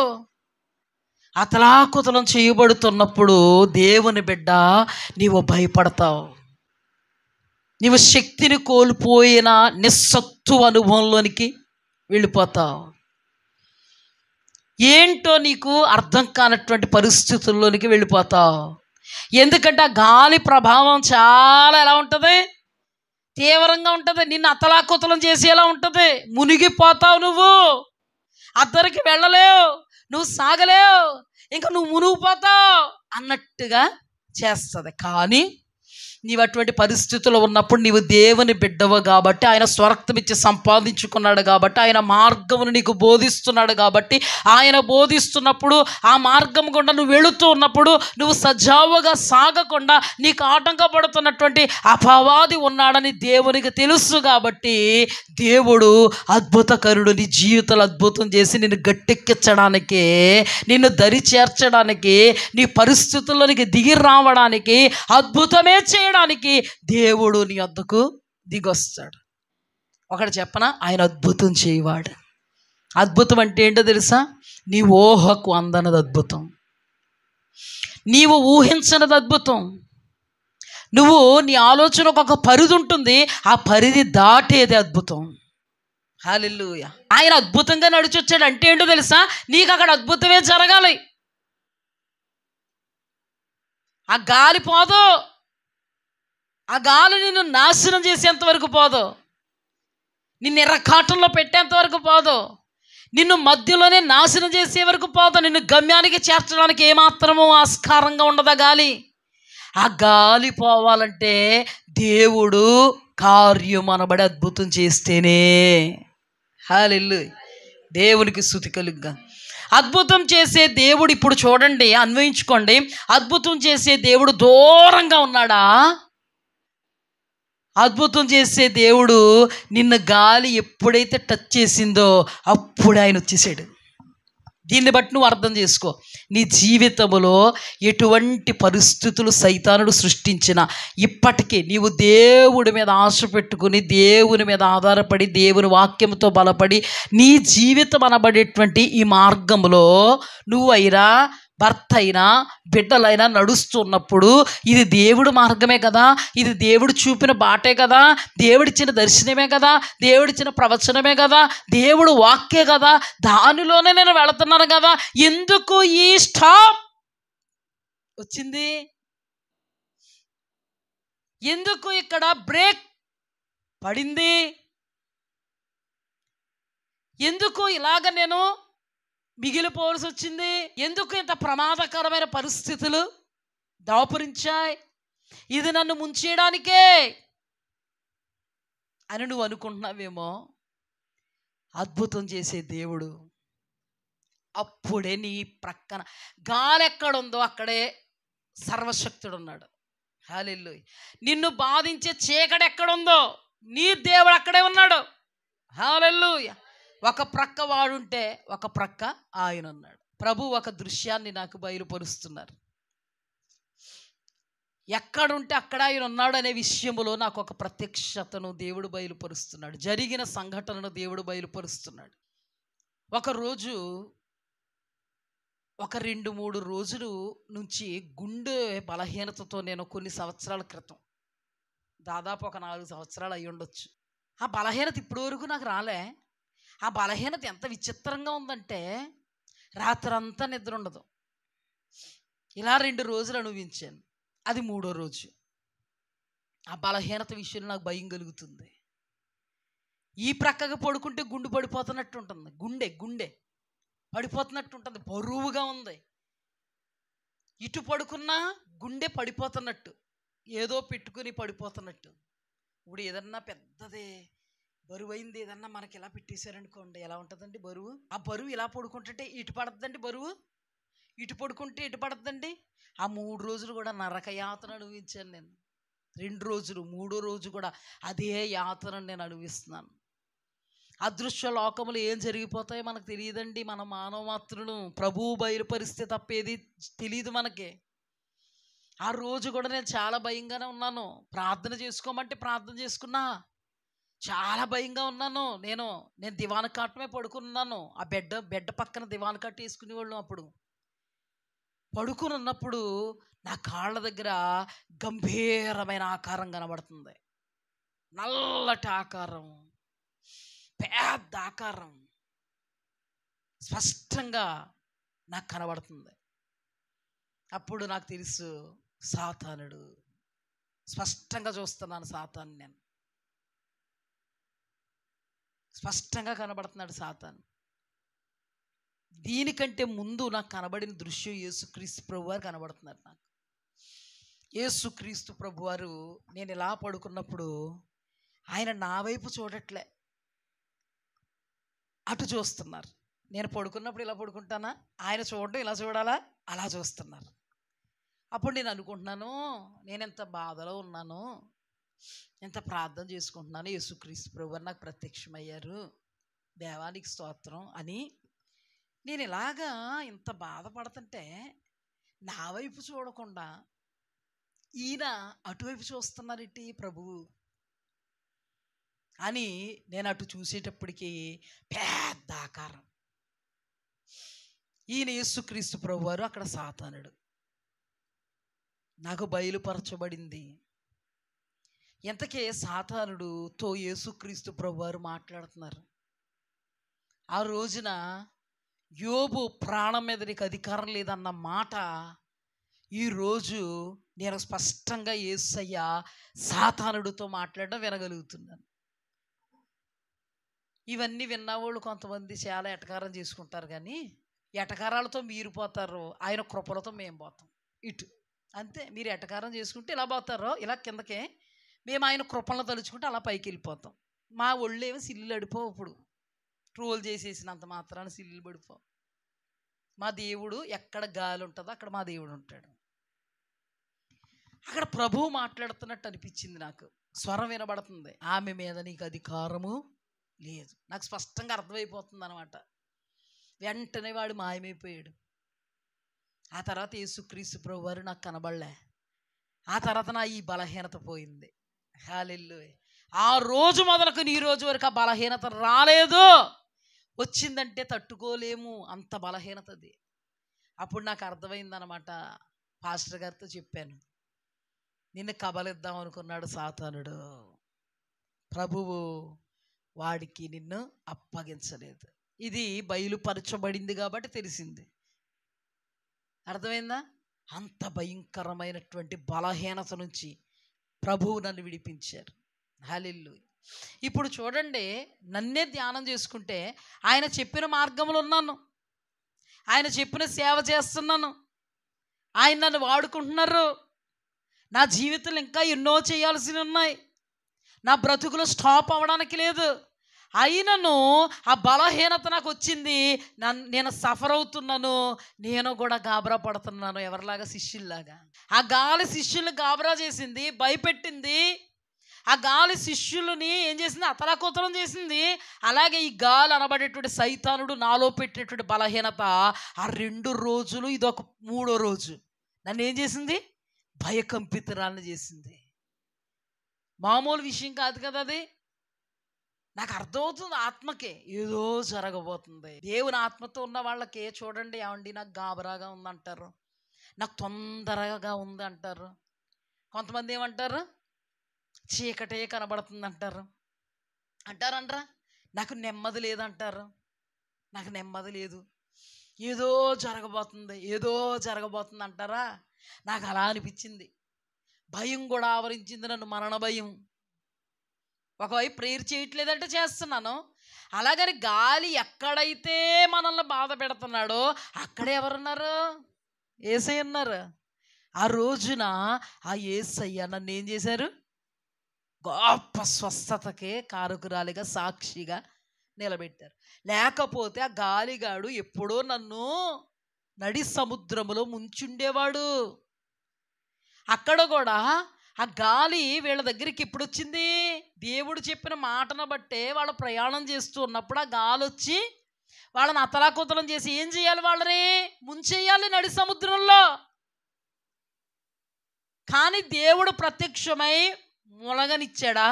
అతలాకుతలం చేయబడుతున్నప్పుడు దేవుని బిడ్డ నీవు భయపడతావు. నీవు శక్తిని కోల్పోయిన నిస్సత్తు అనుభవంలోనికి వెళ్ళిపోతావు. ఏంటో నీకు అర్థం కానటువంటి పరిస్థితుల్లోనికి వెళ్ళిపోతావు. ఎందుకంటే ఆ గాలి ప్రభావం చాలా ఎలా ఉంటుంది? తీవ్రంగా ఉంటుంది. నిన్ను అతలాకుతలం చేసేలా ఉంటుంది. మునిగిపోతావు, నువ్వు అద్దరికి వెళ్ళలేవు, నువ్వు సాగలేవు, ఇంకా నువ్వు మునిగిపోతావు అన్నట్టుగా చేస్తుంది. కానీ నీవు అటువంటి పరిస్థితుల్లో ఉన్నప్పుడు నీవు దేవుని బిడ్డవు కాబట్టి, ఆయన స్వరక్తం ఇచ్చి సంపాదించుకున్నాడు కాబట్టి, ఆయన మార్గమును నీకు బోధిస్తున్నాడు కాబట్టి, ఆయన బోధిస్తున్నప్పుడు ఆ మార్గం గుండా నువ్వు వెళుతూ ఉన్నప్పుడు నువ్వు సజావుగా సాగకుండా నీకు ఆటంకపడుతున్నటువంటి అపవాది ఉన్నాడని దేవునికి తెలుసు. కాబట్టి దేవుడు అద్భుతకరుడు, నీ జీవితాలు అద్భుతం చేసి నిన్ను గట్టెక్కించడానికి, నిన్ను దరి చేర్చడానికి, నీ పరిస్థితుల్లోనికి దిగి రావడానికి, అద్భుతమే చేయడానికి దేవుడు నీ వద్దకు దిగొస్తాడు. ఒకటి చెప్పనా, ఆయన అద్భుతం చేయవాడు. అద్భుతం అంటే ఏంటో తెలుసా? నీ ఊహకు అందనది అద్భుతం, నీవు ఊహించనది అద్భుతం. నువ్వు నీ ఆలోచనకు ఒక పరిధి ఉంటుంది, ఆ పరిధి దాటేది అద్భుతం. హల్లెలూయా. ఆయన అద్భుతంగా నడిచొచ్చాడు అంటే ఏంటో తెలుసా? నీకు అక్కడ అద్భుతమే జరగాలి. ఆ గాలి పోదు, ఆ గాలి నిన్ను నాశనం చేసేంత వరకు పోదు, నిన్ను ఎర్రకాటంలో పెట్టేంత వరకు పోదు, నిన్ను మధ్యలోనే నాశనం చేసే వరకు పోదు, నిన్ను గమ్యానికి చేర్చడానికి ఏమాత్రమూ ఆస్కారంగా ఉండదా గాలి. ఆ గాలి పోవాలంటే దేవుడు కార్యం అనబడి అద్భుతం చేస్తేనే. హల్లెలూయా. దేవునికి స్తుతి కలుగుగా. అద్భుతం చేసే దేవుడు ఇప్పుడు చూడండి, అన్వయించుకోండి. అద్భుతం చేసే దేవుడు దూరంగా ఉన్నాడా? అద్భుతం చేసే దేవుడు నిన్ను గాలి ఎప్పుడైతే టచ్ చేసిందో అప్పుడు ఆయన వచ్చేసాడు. దీన్ని బట్టి నువ్వు అర్థం చేసుకో, నీ జీవితంలో ఎటువంటి పరిస్థితులు సైతానుడు సృష్టించినా ఇప్పటికీ నీవు దేవుడి మీద ఆశ పెట్టుకుని, దేవుని మీద ఆధారపడి, దేవుని వాక్యంతో బలపడి నీ జీవితం అనబడేటువంటి ఈ మార్గంలో నువ్వు అయినా, భర్త అయినా, బిడ్డలైనా నడుస్తున్నప్పుడు ఇది దేవుడు మార్గమే కదా, ఇది దేవుడు చూపిన బాటే కదా, దేవుడిచ్చిన దర్శనమే కదా, దేవుడిచ్చిన ప్రవచనమే కదా, దేవుడు వాక్యే కదా, దానిలోనే నేను వెళుతున్నాను కదా, ఎందుకు ఈ స్టాప్ వచ్చింది? ఎందుకు ఇక్కడ బ్రేక్ పడింది? ఎందుకు ఇలాగ నేను మిగిలిపోవలసి వచ్చింది? ఎందుకు ఇంత ప్రమాదకరమైన పరిస్థితులు దాపురించాయి? ఇది నన్ను ముంచేయడానికే అని నువ్వు అనుకుంటున్నావేమో. అద్భుతం చేసే దేవుడు అప్పుడే నీ ప్రక్కన, గాలి ఎక్కడుందో అక్కడే సర్వశక్తుడు ఉన్నాడు. హల్లెలూయా. నిన్ను బాధించే చీకటి ఎక్కడుందో నీ దేవుడు అక్కడే ఉన్నాడు. హల్లెలూయా. ఒక ప్రక్క వాడుంటే ఒక ప్రక్క ఆయన ఉన్నాడు. ప్రభు ఒక దృశ్యాన్ని నాకు బయలుపరుస్తున్నారు. ఎక్కడుంటే అక్కడ ఆయన ఉన్నాడు అనే విషయంలో నాకు ఒక ప్రత్యక్షతను దేవుడు బయలుపరుస్తున్నాడు. జరిగిన సంఘటనను దేవుడు బయలుపరుస్తున్నాడు. ఒకరోజు ఒక 2-3 రోజులు నుంచి గుండె బలహీనతతో నేను కొన్ని సంవత్సరాల క్రితం, దాదాపు ఒక 4 సంవత్సరాలు అయి ఉండొచ్చు, ఆ బలహీనత ఇప్పటి వరకు నాకు రాలే. ఆ బలహీనత ఎంత విచిత్రంగా ఉందంటే రాత్రంతా నిద్ర ఉండదు. ఇలా 2 రోజులు అనుభవించాను. అది 3వ రోజు. ఆ బలహీనత విషయంలో నాకు భయం కలుగుతుంది. ఈ ప్రక్కగా పడుకుంటే గుండె పడిపోతున్నట్టు ఉంటుంది. గుండె పడిపోతున్నట్టు ఉంటుంది, బరువుగా ఉంది. ఇటు పడుకున్నా గుండె పడిపోతున్నట్టు, ఏదో పెట్టుకుని పడిపోతున్నట్టు. ఇప్పుడు ఏదన్నా పెద్దది బరువైంది ఏదన్నా మనకి ఇలా పెట్టేశారనుకోండి, ఎలా ఉంటుందండి బరువు? ఆ బరువు ఇలా పడుకుంటుంటే ఇటు పడుతుందండి బరువు, ఇటు పడుకుంటే ఇటు పడుతుందండి. ఆ 3 రోజులు కూడా నరక యాతన అనుభవించాను నేను. 2 రోజులు, 3వ రోజు కూడా అదే యాతనను నేను అనుభవిస్తున్నాను. అదృశ్య లోకములు ఏం జరిగిపోతాయో మనకు తెలియదండి. మన మానవ మాత్రులను ప్రభువు బయలుపరిస్తే తప్పేది తెలియదు మనకి. ఆ రోజు కూడా నేను చాలా భయంగానే ఉన్నాను. ప్రార్థన చేసుకోమంటే ప్రార్థన చేసుకున్నా, చాలా భయంగా ఉన్నాను. నేను దివాన కాటమే పడుకున్నాను. ఆ బెడ్ పక్కన దివాన కాట వేసుకునేవాళ్ళం. అప్పుడు పడుకుని ఉన్నప్పుడు నా కాళ్ళ దగ్గర గంభీరమైన ఆకారం కనబడుతుంది. నల్లటి ఆకారం, పెద్ద ఆకారం స్పష్టంగా నాకు కనబడుతుంది. అప్పుడు నాకు తెలుసు సాతానుడు. స్పష్టంగా చూస్తున్నాను సాతాను. నేను స్పష్టంగా కనబడుతున్నాడు సాతాను. దీనికంటే ముందు నాకు కనబడిన దృశ్యం యేసుక్రీస్తు ప్రభువారు కనబడుతున్నారు నాకు. యేసుక్రీస్తు ప్రభువారు నేను ఇలా పడుకున్నప్పుడు ఆయన నా వైపు చూడట్లే, అటు చూస్తున్నారు. నేను పడుకున్నప్పుడు ఇలా పడుకుంటానా, ఆయన చూడడం ఇలా చూడాలా, అలా చూస్తున్నారు. అప్పుడు నేను అనుకుంటున్నాను, నేను ఎంత బాధలో ఉన్నాను, ఎంత ప్రార్థన చేసుకుంటున్నాను, యేసుక్రీస్తు ప్రభువారు నాకు ప్రత్యక్షమయ్యారు, దేవానికి స్తోత్రం అని. నేను ఇలాగా ఇంత బాధపడుతుంటే నా వైపు చూడకుండా ఈయన అటువైపు చూస్తున్నారేంటి ప్రభువు అని నేను అటు చూసేటప్పటికి పెద్ద ఆకారం. ఈయన యేసుక్రీస్తు ప్రభువారు, అక్కడ సాతానుడు. నాకు బయలుపరచబడింది. ఎంతకే సాతానుడుతో యేసుక్రీస్తు ప్రభువారు మాట్లాడుతున్నారు. ఆ రోజున యోబు ప్రాణం మీద నీకు అధికారం లేదన్న మాట ఈరోజు నేను స్పష్టంగా యేసయ్య సాతానుడితో మాట్లాడడం వినగలుగుతున్నాను. ఇవన్నీ విన్నవాళ్ళు కొంతమంది చాలా ఎటకారం చేసుకుంటారు, కానీ ఎటకారాలతో మీరు పోతారు, ఆయన కృపలతో మేము పోతాం. ఇటు అంతే. మీరు ఎటకారం చేసుకుంటే ఇలా పోతారో ఇలా కిందకే, మేము ఆయన కృపలను తలుచుకుంటే అలా పైకి వెళ్ళిపోతాం. మా ఒళ్ళేమో సిల్లులు అడిపోవు. ఇప్పుడు ట్రోల్ చేసేసినంత మాత్రాన సిల్లులు పడిపోవు. మా దేవుడు ఎక్కడ గాలి ఉంటుందో అక్కడ మా దేవుడు ఉంటాడు. అక్కడ ప్రభువు మాట్లాడుతున్నట్టు అనిపించింది నాకు. స్వరం వినబడుతుంది, ఆమె మీద నీకు అధికారము లేదు. నాకు స్పష్టంగా అర్థమైపోతుంది అనమాట. వెంటనే వాడు మాయమైపోయాడు. ఆ తర్వాత యేసుక్రీస్తు ప్రభువారు నాకు కనబడలే. ఆ తర్వాత నా ఈ బలహీనత పోయింది. హల్లెలూయా. ఆ రోజు మొదలుకొని ఈ రోజు వరకు ఆ బలహీనత రాలేదు. వచ్చిందంటే తట్టుకోలేము, అంత బలహీనత అది. అప్పుడు నాకు అర్థమైందనమాట. పాస్టర్ గారితో చెప్పాను, నిన్ను కబలిద్దాం అనుకున్నాడు సాతానుడు, ప్రభువు వాడికి నిన్ను అప్పగించలేదు. ఇది బయలుపరచబడింది కాబట్టి తెలిసింది. అర్థమైందా? అంత భయంకరమైనటువంటి బలహీనత నుంచి ప్రభువు నన్ను విడిపించారు. హల్లెలూయా. ఇప్పుడు చూడండి, నన్నే ధ్యానం చేసుకుంటే ఆయన చెప్పిన మార్గంలో ఉన్నాను, ఆయన చెప్పిన సేవ చేస్తున్నాను, ఆయన నన్ను వాడుకుంటున్నారు. నా జీవితంలో ఇంకా ఎన్నో చేయాల్సినవి ఉన్నాయి. నా బ్రతుకులో స్టాప్ అవ్వడానికి లేదు. అయినను ఆ బలహీనత నాకు వచ్చింది. నేను సఫర్ అవుతున్నాను, నేను కూడా గాబరా పడుతున్నాను. ఎవరిలాగా? శిష్యుల్లాగా. ఆ గాలి శిష్యుల్ని గాబరా చేసింది, భయపెట్టింది. ఆ గాలి శిష్యులని ఏం చేసింది? అతలాకుతలం చేసింది. అలాగే ఈ గాలి అనబడేటువంటి సైతానుడు నాలో పెట్టినటువంటి బలహీనత ఆ 2 రోజులు, ఇదొక 3వ రోజు నన్ను ఏం చేసింది? భయకంపితురాలను చేసింది. మామూలు విషయం కాదు కదా అది. నాకు అర్థమవుతుంది ఆత్మకే ఏదో జరగబోతుంది. దేవుని ఆత్మతో ఉన్న వాళ్ళకి చూడండి, ఏమండి నాకు గాబరాగా ఉందంటారు, నాకు తొందరగా ఉంది అంటారు. కొంతమంది ఏమంటారు? చీకటే కనబడుతుంది అంటారు. అంటారంటారా? నాకు నెమ్మది లేదంటారు. నాకు నెమ్మది లేదు, ఏదో జరగబోతుంది, ఏదో జరగబోతుంది అంటారా? నాకు అలా అనిపించింది. భయం కూడా ఆవరించింది నన్ను, మరణ భయం. ఒకవైపు ప్రేయర్ చేయట్లేదంటే చేస్తున్నాను. అలాగని గాలి ఎక్కడైతే మనల్ని బాధ పెడుతున్నాడో అక్కడే ఎవరున్నారు? యేసయ్య ఉన్నారు. ఆ రోజున ఆ యేసయ్య నన్ను ఏం చేశారు? గొప్ప స్వస్థతకే కారకురాలిగా, సాక్షిగా నిలబెట్టారు. లేకపోతే ఆ గాలిగాడు ఎప్పుడో నన్ను నడి సముద్రములో ముంచుండేవాడు. అక్కడ కూడా ఆ గాలి వీళ్ళ దగ్గరికి ఎప్పుడు వచ్చింది? దేవుడు చెప్పిన మాటను బట్టే వాళ్ళు ప్రయాణం చేస్తూ ఉన్నప్పుడు ఆ గాలి వచ్చి వాళ్ళని అతలాకుతలం చేసి ఏం చేయాలి? వాళ్ళని ముంచేయాలి నడి సముద్రంలో. కానీ దేవుడు ప్రత్యక్షమై మునగనిచ్చాడా?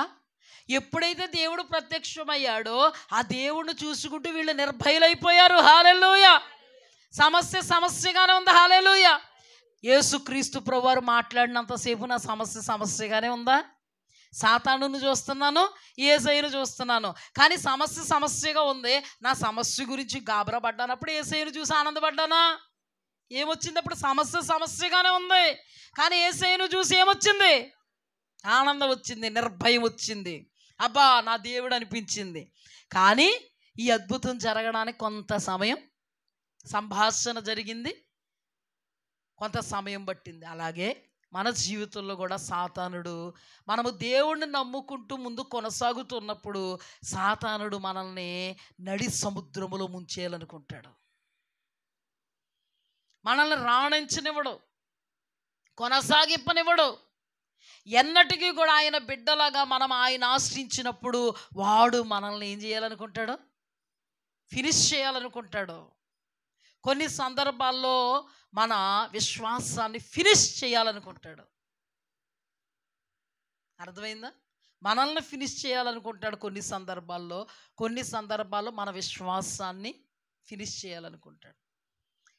ఎప్పుడైతే దేవుడు ప్రత్యక్షమయ్యాడో ఆ దేవుడిని చూసుకుంటూ వీళ్ళు నిర్భయులైపోయారు. హల్లెలూయా. సమస్యగానే ఉంది. హల్లెలూయా. యేసుక్రీస్తు ప్రభువారు మాట్లాడినంతసేపు నా సమస్యగానే ఉందా? సాతానుని చూస్తున్నాను, యేసయ్యను చూస్తున్నాను, కానీ సమస్యగా ఉంది. నా సమస్య గురించి గాబరా పడ్డానప్పుడు యేసయ్యను చూసి ఆనందపడ్డానా? ఏమొచ్చింది? అప్పుడు సమస్యగానే ఉంది, కానీ యేసయ్యను చూసి ఏమొచ్చింది? ఆనందం వచ్చింది, నిర్భయం వచ్చింది. అబ్బా నా దేవుడు అనిపించింది. కానీ ఈ అద్భుతం జరగడానికి కొంత సమయం, సంభాషణ జరిగింది, కొంత సమయం పట్టింది. అలాగే మన జీవితంలో కూడా సాతానుడు, మనము దేవుణ్ణి నమ్ముకుంటూ ముందు కొనసాగుతున్నప్పుడు సాతానుడు మనల్ని నడి సముద్రములో ముంచేయాలనుకుంటాడు. మనల్ని రాణించనివ్వడు, కొనసాగింపనివ్వడు. ఎన్నటికీ కూడా ఆయన బిడ్డలాగా మనం ఆయన ఆశ్రయించినప్పుడు వాడు మనల్ని ఏం చేయాలనుకుంటాడు? ఫినిష్ చేయాలనుకుంటాడు. కొన్ని సందర్భాల్లో మన విశ్వాసాన్ని ఫినిష్ చేయాలనుకుంటాడు. అర్థమైందా? మనల్ని ఫినిష్ చేయాలనుకుంటాడు కొన్ని సందర్భాల్లో మన విశ్వాసాన్ని ఫినిష్ చేయాలనుకుంటాడు.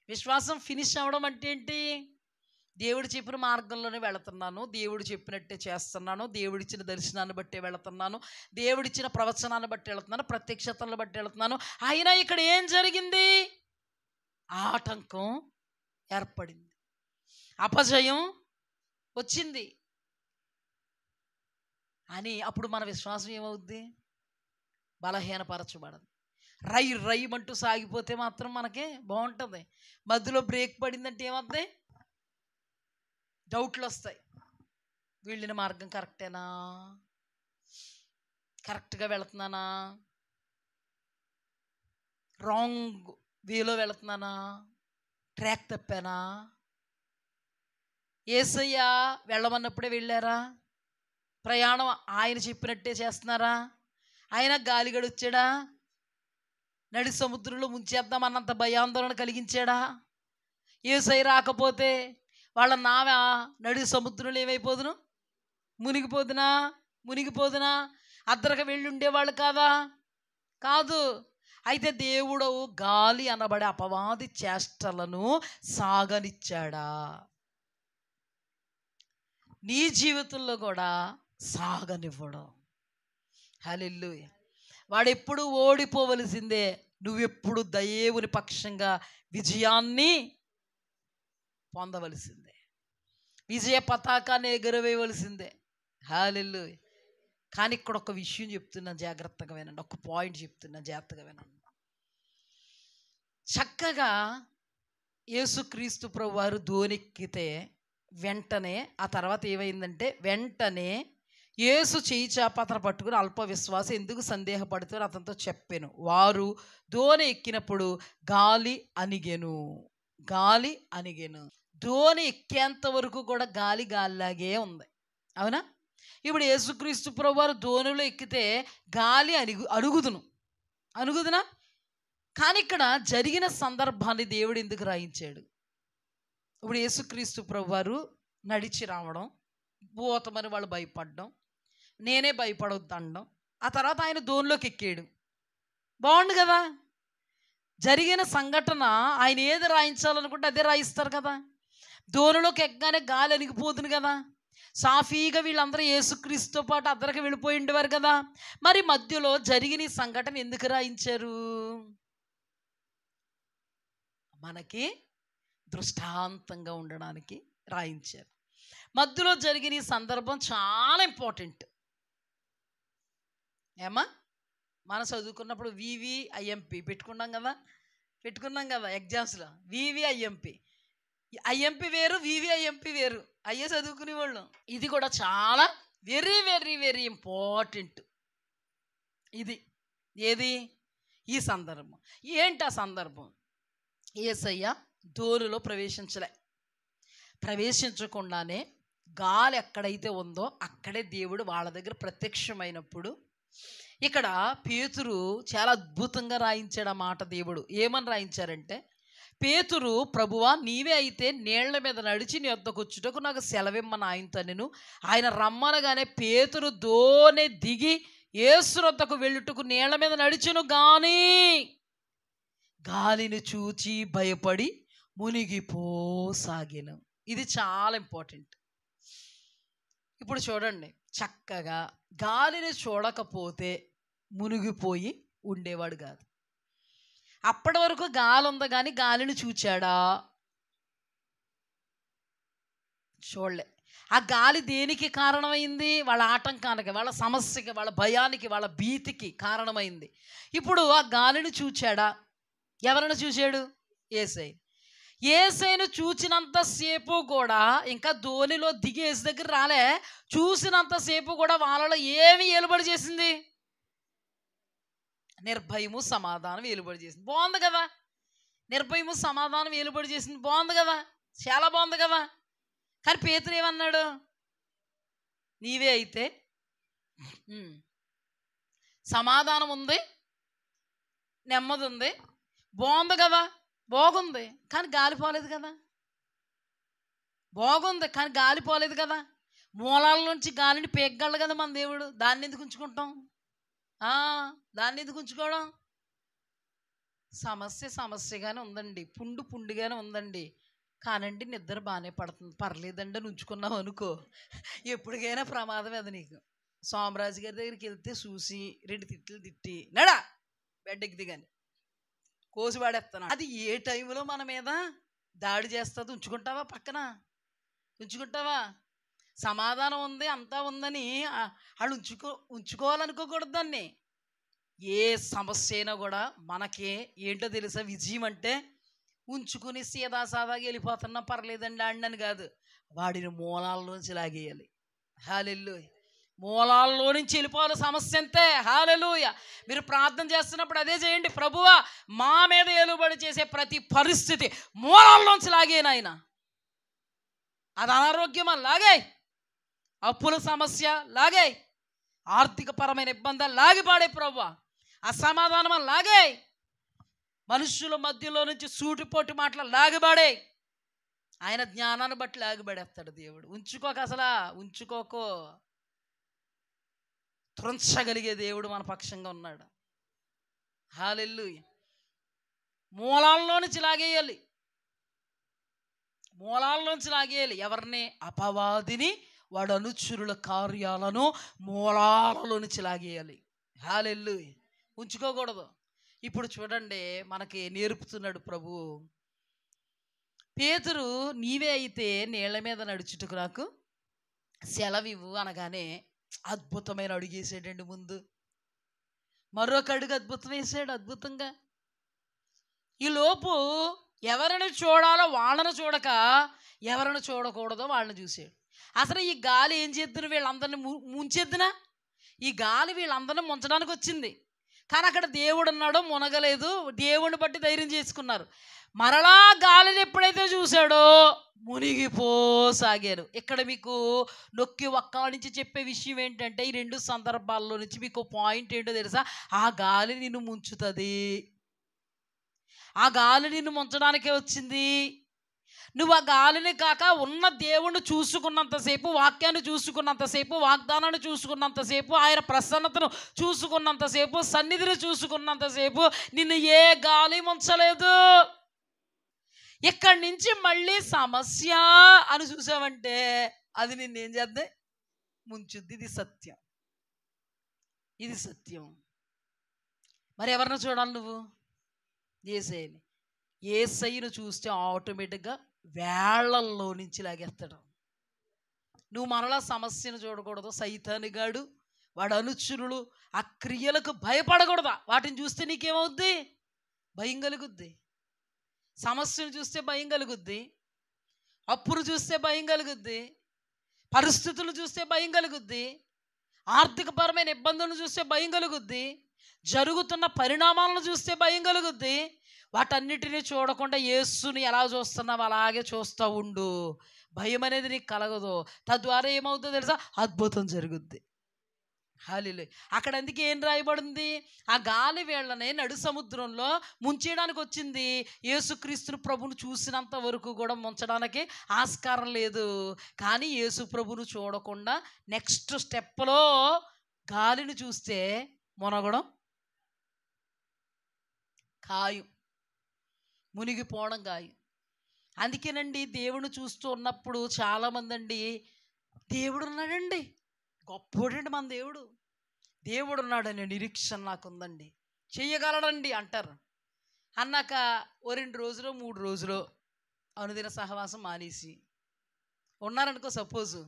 విశ్వాసం ఫినిష్ అవ్వడం అంటే ఏంటి? దేవుడు చెప్పిన మార్గంలోనే వెళుతున్నాను, దేవుడు చెప్పినట్టే చేస్తున్నాను, దేవుడిచ్చిన దర్శనాన్ని బట్టే వెళుతున్నాను, దేవుడిచ్చిన ప్రవచనాన్ని బట్టి వెళుతున్నాను, ప్రత్యక్షతలను బట్టి వెళుతున్నాను. అయినా ఇక్కడ ఏం జరిగింది? ఆటంకం ఏర్పడింది, అపజయం వచ్చింది అని అప్పుడు మన విశ్వాసం ఏమవుద్ది? బలహీనపరచబడదు. రైమంటూ సాగిపోతే మాత్రం మనకే బాగుంటుంది. మధ్యలో బ్రేక్ పడిందంటే ఏమవుతుంది? డౌట్లు వస్తాయి. వెళ్ళిన మార్గం కరెక్టేనా? కరెక్ట్గా వెళుతున్నానా? రాంగ్ వేలో వెళుతున్నానా? ట్రాక్ తప్పానా? యేసయ్య వెళ్ళమన్నప్పుడే వెళ్ళారా? ప్రయాణం ఆయన చెప్పినట్టే చేస్తున్నారా? ఆయన గాలిగడు వచ్చాడా? నడి సముద్రంలో ముంచేద్దామన్నంత భయాందోళన కలిగించాడా? యేసయ్య రాకపోతే వాళ్ళ నావ నడి సముద్రంలో ఏమైపోదును? మునిగిపోదునా? అద్దరక వెళ్ళి ఉండేవాళ్ళు కాదు. అయితే దేవుడు గాలి అనబడే అపవాది చేష్టలను సాగనిచ్చాడా? నీ జీవితంలో కూడా సాగనివ్వడం. హల్లెలూయా. వాడెప్పుడు ఓడిపోవలసిందే, నువ్వెప్పుడు దేవుని పక్షంగా విజయాన్ని పొందవలసిందే, విజయ పతాకాన్ని ఎగురవేయవలసిందే. హల్లెలూయా. కానీ ఇక్కడ ఒక విషయం చెప్తున్నాను, జాగ్రత్తగా వినండి. ఒక పాయింట్ చెప్తున్నాను, జాగ్రత్తగా వినండి. చక్కగా యేసుక్రీస్తు ప్రభువారు దోనెక్కితే వెంటనే ఆ తర్వాత ఏమైందంటే, వెంటనే యేసు చేయి చాప అతను పట్టుకుని అల్ప విశ్వాసం ఎందుకు సందేహపడుతూ అతనితో చెప్పాను. వారు దోణి ఎక్కినప్పుడు గాలి అణిగెను. దోణి ఎక్కేంత వరకు కూడా గాలిలాగే ఉంది. అవునా? ఇప్పుడు యేసుక్రీస్తు ప్రభువారు దోణిలో ఎక్కితే గాలి అణుగుదునా? కానీ ఇక్కడ జరిగిన సందర్భాన్ని దేవుడు ఎందుకు రాయించాడు? ఇప్పుడు యేసుక్రీస్తు ప్రభువారు నడిచి రావడం, పోతమని వాళ్ళు భయపడడం, నేనే భయపడొద్దు అనడం, ఆ తర్వాత ఆయన దోణిలోకి ఎక్కాడు. బాగుండు కదా. జరిగిన సంఘటన ఆయన ఏది రాయించాలనుకుంటే అదే రాయిస్తారు కదా. దోణిలోకి ఎక్కగానే గాలి అణిగిపోతుంది కదా. సాఫీగా వీళ్ళందరూ యేసుక్రీస్తుతో పాటు అద్దరికి వెళ్ళిపోయి ఉండేవారు కదా. మరి మధ్యలో జరిగిన ఈ సంఘటన ఎందుకు రాయించారు? మనకి దృష్టాంతంగా ఉండడానికి రాయించారు. మధ్యలో జరిగిన ఈ సందర్భం చాలా ఇంపార్టెంట్. ఏమా, మనం చదువుకున్నప్పుడు VVIMP పెట్టుకున్నాం కదా ఎగ్జామ్స్లో. IMP వేరు, VVIMP వేరు. అయ్యే చదువుకునేవాళ్ళు. ఇది కూడా చాలా వెరీ వెరీ వెరీ ఇంపార్టెంట్. ఇది ఏది? ఈ సందర్భం. ఏంటి ఆ సందర్భం? యేసయ్య దోణిలో ప్రవేశించకుండానే గాలి ఎక్కడైతే ఉందో అక్కడే దేవుడు వాళ్ళ దగ్గర ప్రత్యక్షమైనప్పుడు ఇక్కడ పేతురు చాలా అద్భుతంగా రాయించాడు ఆ మాట. దేవుడు ఏమని రాయించారంటే, పేతురు, ప్రభువా నీవే అయితే నీళ్ల మీద నడిచి నీ వద్దకు వచ్చుటకు నాకు సెలవిమ్మని ఆయనతో నేను. ఆయన రమ్మనగానే పేతురు దోణి దిగి యేసు వద్దకు వెళ్ళుటకు నీళ్ల మీద నడిచెను, గాని గాలిని చూచి భయపడి మునిగిపోసాగిన. ఇది చాలా ఇంపార్టెంట్. ఇప్పుడు చూడండి, చక్కగా గాలిని చూడకపోతే మునిగిపోయి ఉండేవాడు కాదు. అప్పటి వరకు గాలి ఉందా కానీ గాలిని చూచాడా? చూడలే. ఆ గాలి దేనికి కారణమైంది? వాళ్ళ ఆటంకానికి, వాళ్ళ సమస్యకి, వాళ్ళ భయానికి, వాళ్ళ భీతికి కారణమైంది. ఇప్పుడు ఆ గాలిని చూచాడా? ఎవరిని చూశాడు? యేసయ్యను చూచినంతసేపు కూడా, ఇంకా దోణిలో దిగి యేసు దగ్గర రాలే, చూసినంతసేపు కూడా వాళ్ళలో ఏమి ఏలుబడి చేసింది? నిర్భయము సమాధానం ఏలుబడి చేసింది. బాగుంది కదా. నిర్భయము సమాధానం ఏలుబడి చేసింది. బాగుంది కదా, చాలా బాగుంది కదా. కానీ పేతురు ఏమన్నాడు? నీవే అయితే సమాధానం ఉంది, నెమ్మది ఉంది, బాగుంది కదా, బాగుంది కానీ గాలిపోలేదు కదా. బాగుంది కానీ గాలిపోలేదు కదా. మూలాల నుంచి గాలిని పేగలడు కదా మన దేవుడు. దాన్ని ఎందుకు ఉంచుకుంటాం? దాన్ని ఎందుకు ఉంచుకోవడం? సమస్యగానే ఉందండి, పుండుగానే ఉందండి, కానండి నిద్ర బాగానే పడుతుంది, పర్లేదండి అని ఉంచుకున్నావు అనుకో, ఎప్పటికైనా ప్రమాదం అది నీకు. సోమరాజు గారి దగ్గరికి వెళ్తే చూసి 2 తిట్లు తిట్టి నడా బెడ్డకి దిగాని కోసి వాడేస్తాను. అది ఏ టైంలో మన మీద దాడి చేస్తుంది? ఉంచుకుంటావా? పక్కన ఉంచుకుంటావా? సమాధానం ఉంది, అంతా ఉందని వాళ్ళు ఉంచుకోవాలనుకోకూడదు. దాన్ని ఏ సమస్య అయినా కూడా మనకి ఏంటో తెలుసా? విజయం అంటే ఉంచుకుని సాదాగా వెళ్ళిపోతున్నా పర్లేదండి ఆడినని కాదు, వాడిని మూలాల్లోంచి లాగేయాలి. హల్లెలూయా. మూలాల్లో నుంచి వెళ్ళిపోవాలి సమస్య అంతే. హల్లెలూయా. మీరు ప్రార్థన చేస్తున్నప్పుడు అదే చేయండి. ప్రభువా మా మీద ఏలుబడి చేసే ప్రతి పరిస్థితి మూలాల్లోంచి లాగేనాయన. అది అనారోగ్యమా? లాగాయి. అప్పుల సమస్య లాగాయి. ఆర్థిక పరమైన ఇబ్బందులు లాగిపాడే ప్రభువా. అసమాధానమా లాగాయి. మనుషుల మధ్యలో నుంచి సూటిపోటు మాటలు లాగిపాడే. ఆయన జ్ఞానాన్ని బట్టి లాగిపడేస్తాడు దేవుడు. ఉంచుకోక, అసలు ఉంచుకోకో. త్రుంచగలిగే దేవుడు మన పక్షంగా ఉన్నాడు. హల్లెలూయా. మూలాల్లో నుంచి లాగేయాలి. మూలాల్లోంచి లాగేయాలి. ఎవరిని? అపవాదిని, వాడు అనుచరుల కార్యాలను మూలాలలో నుంచి లాగేయాలి. హల్లెలూయా. ఉంచుకోకూడదు. ఇప్పుడు చూడండి, మనకి నేర్పుతున్నాడు ప్రభు. పేతురు నీవే అయితే నీళ్ల మీద నడుచుటకు నాకు సెలవివ్వు అనగానే అద్భుతమైన అడుగు వేసాడండి. ముందు మరొక అడుగు అద్భుతం వేసాడు. అద్భుతంగా ఈ లోపు ఎవరిని చూడాలో వాళ్ళని చూడక, ఎవరిని చూడకూడదో వాళ్ళని చూసాడు. అసలు ఈ గాలి ఏం చేద్దును? వీళ్ళందరినీ ముంచేద్దునా? ఈ గాలి వీళ్ళందరినీ ముంచడానికి వచ్చింది. కానీ అక్కడ దేవుడు ఉన్నాడో మునగలేదు, దేవుడిని బట్టి ధైర్యం చేసుకున్నారు. మరలా గాలిని ఎప్పుడైతే చూశాడో మునిగిపోసాగారు. ఇక్కడ మీకు నొక్కి ఒక్కాడించి చెప్పే విషయం ఏంటంటే, ఈ రెండు సందర్భాల్లో నుంచి మీకు పాయింట్ ఏంటో తెలుసా? ఆ గాలి నిన్ను ముంచుతుంది. ఆ గాలి నిన్ను ముంచడానికే వచ్చింది. నువ్వు ఆ గాలిని కాక ఉన్న దేవుణ్ణి చూసుకున్నంతసేపు, వాక్యాన్ని చూసుకున్నంతసేపు, వాగ్దానాన్ని చూసుకున్నంతసేపు, ఆయన ప్రసన్నతను చూసుకున్నంతసేపు, సన్నిధిని చూసుకున్నంతసేపు నిన్ను ఏ గాలి ముంచలేదు. ఇక్కడి నుంచి మళ్ళీ సమస్య అని చూసావంటే అది నిన్నేం చేద్దే? ముంచుద్ది. ఇది సత్యం, ఇది సత్యం. మరి ఎవరిని చూడాలి నువ్వు? యేసయ్యని. యేసయ్యను చూస్తే ఆటోమేటిక్గా వేళ్లల్లో నుంచి లాగేస్తాడు. నువ్వు మరలా సమస్యను చూడకూడదు. సైతానుగాడు, వాడు అనుచరులు, ఆ క్రియలకు భయపడకూడదా. వాటిని చూస్తే నీకేమవుద్ది? భయం కలుగుద్ది. సమస్యను చూస్తే భయం కలుగుద్ది, అప్పును చూస్తే భయం కలుగుద్ది, పరిస్థితులు చూస్తే భయం కలుగుద్ది, ఆర్థికపరమైన ఇబ్బందులను చూస్తే భయం కలుగుద్ది, జరుగుతున్న పరిణామాలను చూస్తే భయం కలుగుద్ది. వాటన్నిటినీ చూడకుండా యేసుని ఎలా చూస్తున్నావు అలాగే చూస్తూ ఉండు. భయం అనేది నీకు కలగదు. తద్వారా ఏమవుతుందో తెలుసా? అద్భుతం జరుగుద్ది. హల్లెలూయా. అక్కడ అందుకే ఏం రాయబడింది? ఆ గాలి వేళ్ళనే నడు సముద్రంలో ముంచేయడానికి వచ్చింది. యేసుక్రీస్తుని ప్రభును చూసినంత వరకు కూడా ముంచడానికి ఆస్కారం లేదు. కానీ యేసు ప్రభును చూడకుండా నెక్స్ట్ స్టెప్లో గాలిని చూస్తే మునగడం ఖాయం, మునిగిపోవడం ఖాయం. అందుకేనండి దేవుని చూస్తూ ఉన్నప్పుడు చాలామంది అండి, దేవుడు ఉన్నాడండి, గొప్పోడండి మన దేవుడు, దేవుడు ఉన్నాడని నిరీక్షణ నాకుందండి, చెయ్యగలడండి అంటారు. అన్నాక ఓ 2 రోజులు 3 రోజులు అనుదిన సహవాసం మానేసి ఉన్నారనుకో, సపోజు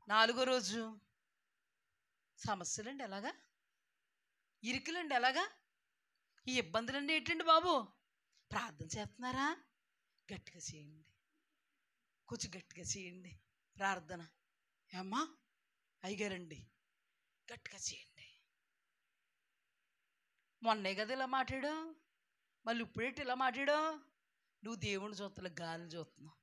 4వ రోజు సమస్యలండి ఎలాగా, ఇరుకులండి ఎలాగా, ఈ ఇబ్బందులండి ఏంటండి బాబు, ప్రార్థన చేస్తున్నారా? గట్టిగా చేయండి, కొంచెం గట్టిగా చేయండి ప్రార్థన. అమ్మా అయ్యగారండి గట్టిగా చేయండి. మొన్నే కదా ఇలా మాట్లాడు, మళ్ళీ ఇప్పుడేంటి ఇలా మాట్లాడు? నువ్వు దేవుని చూస్తలే, గాలిని చూస్తున్నావు.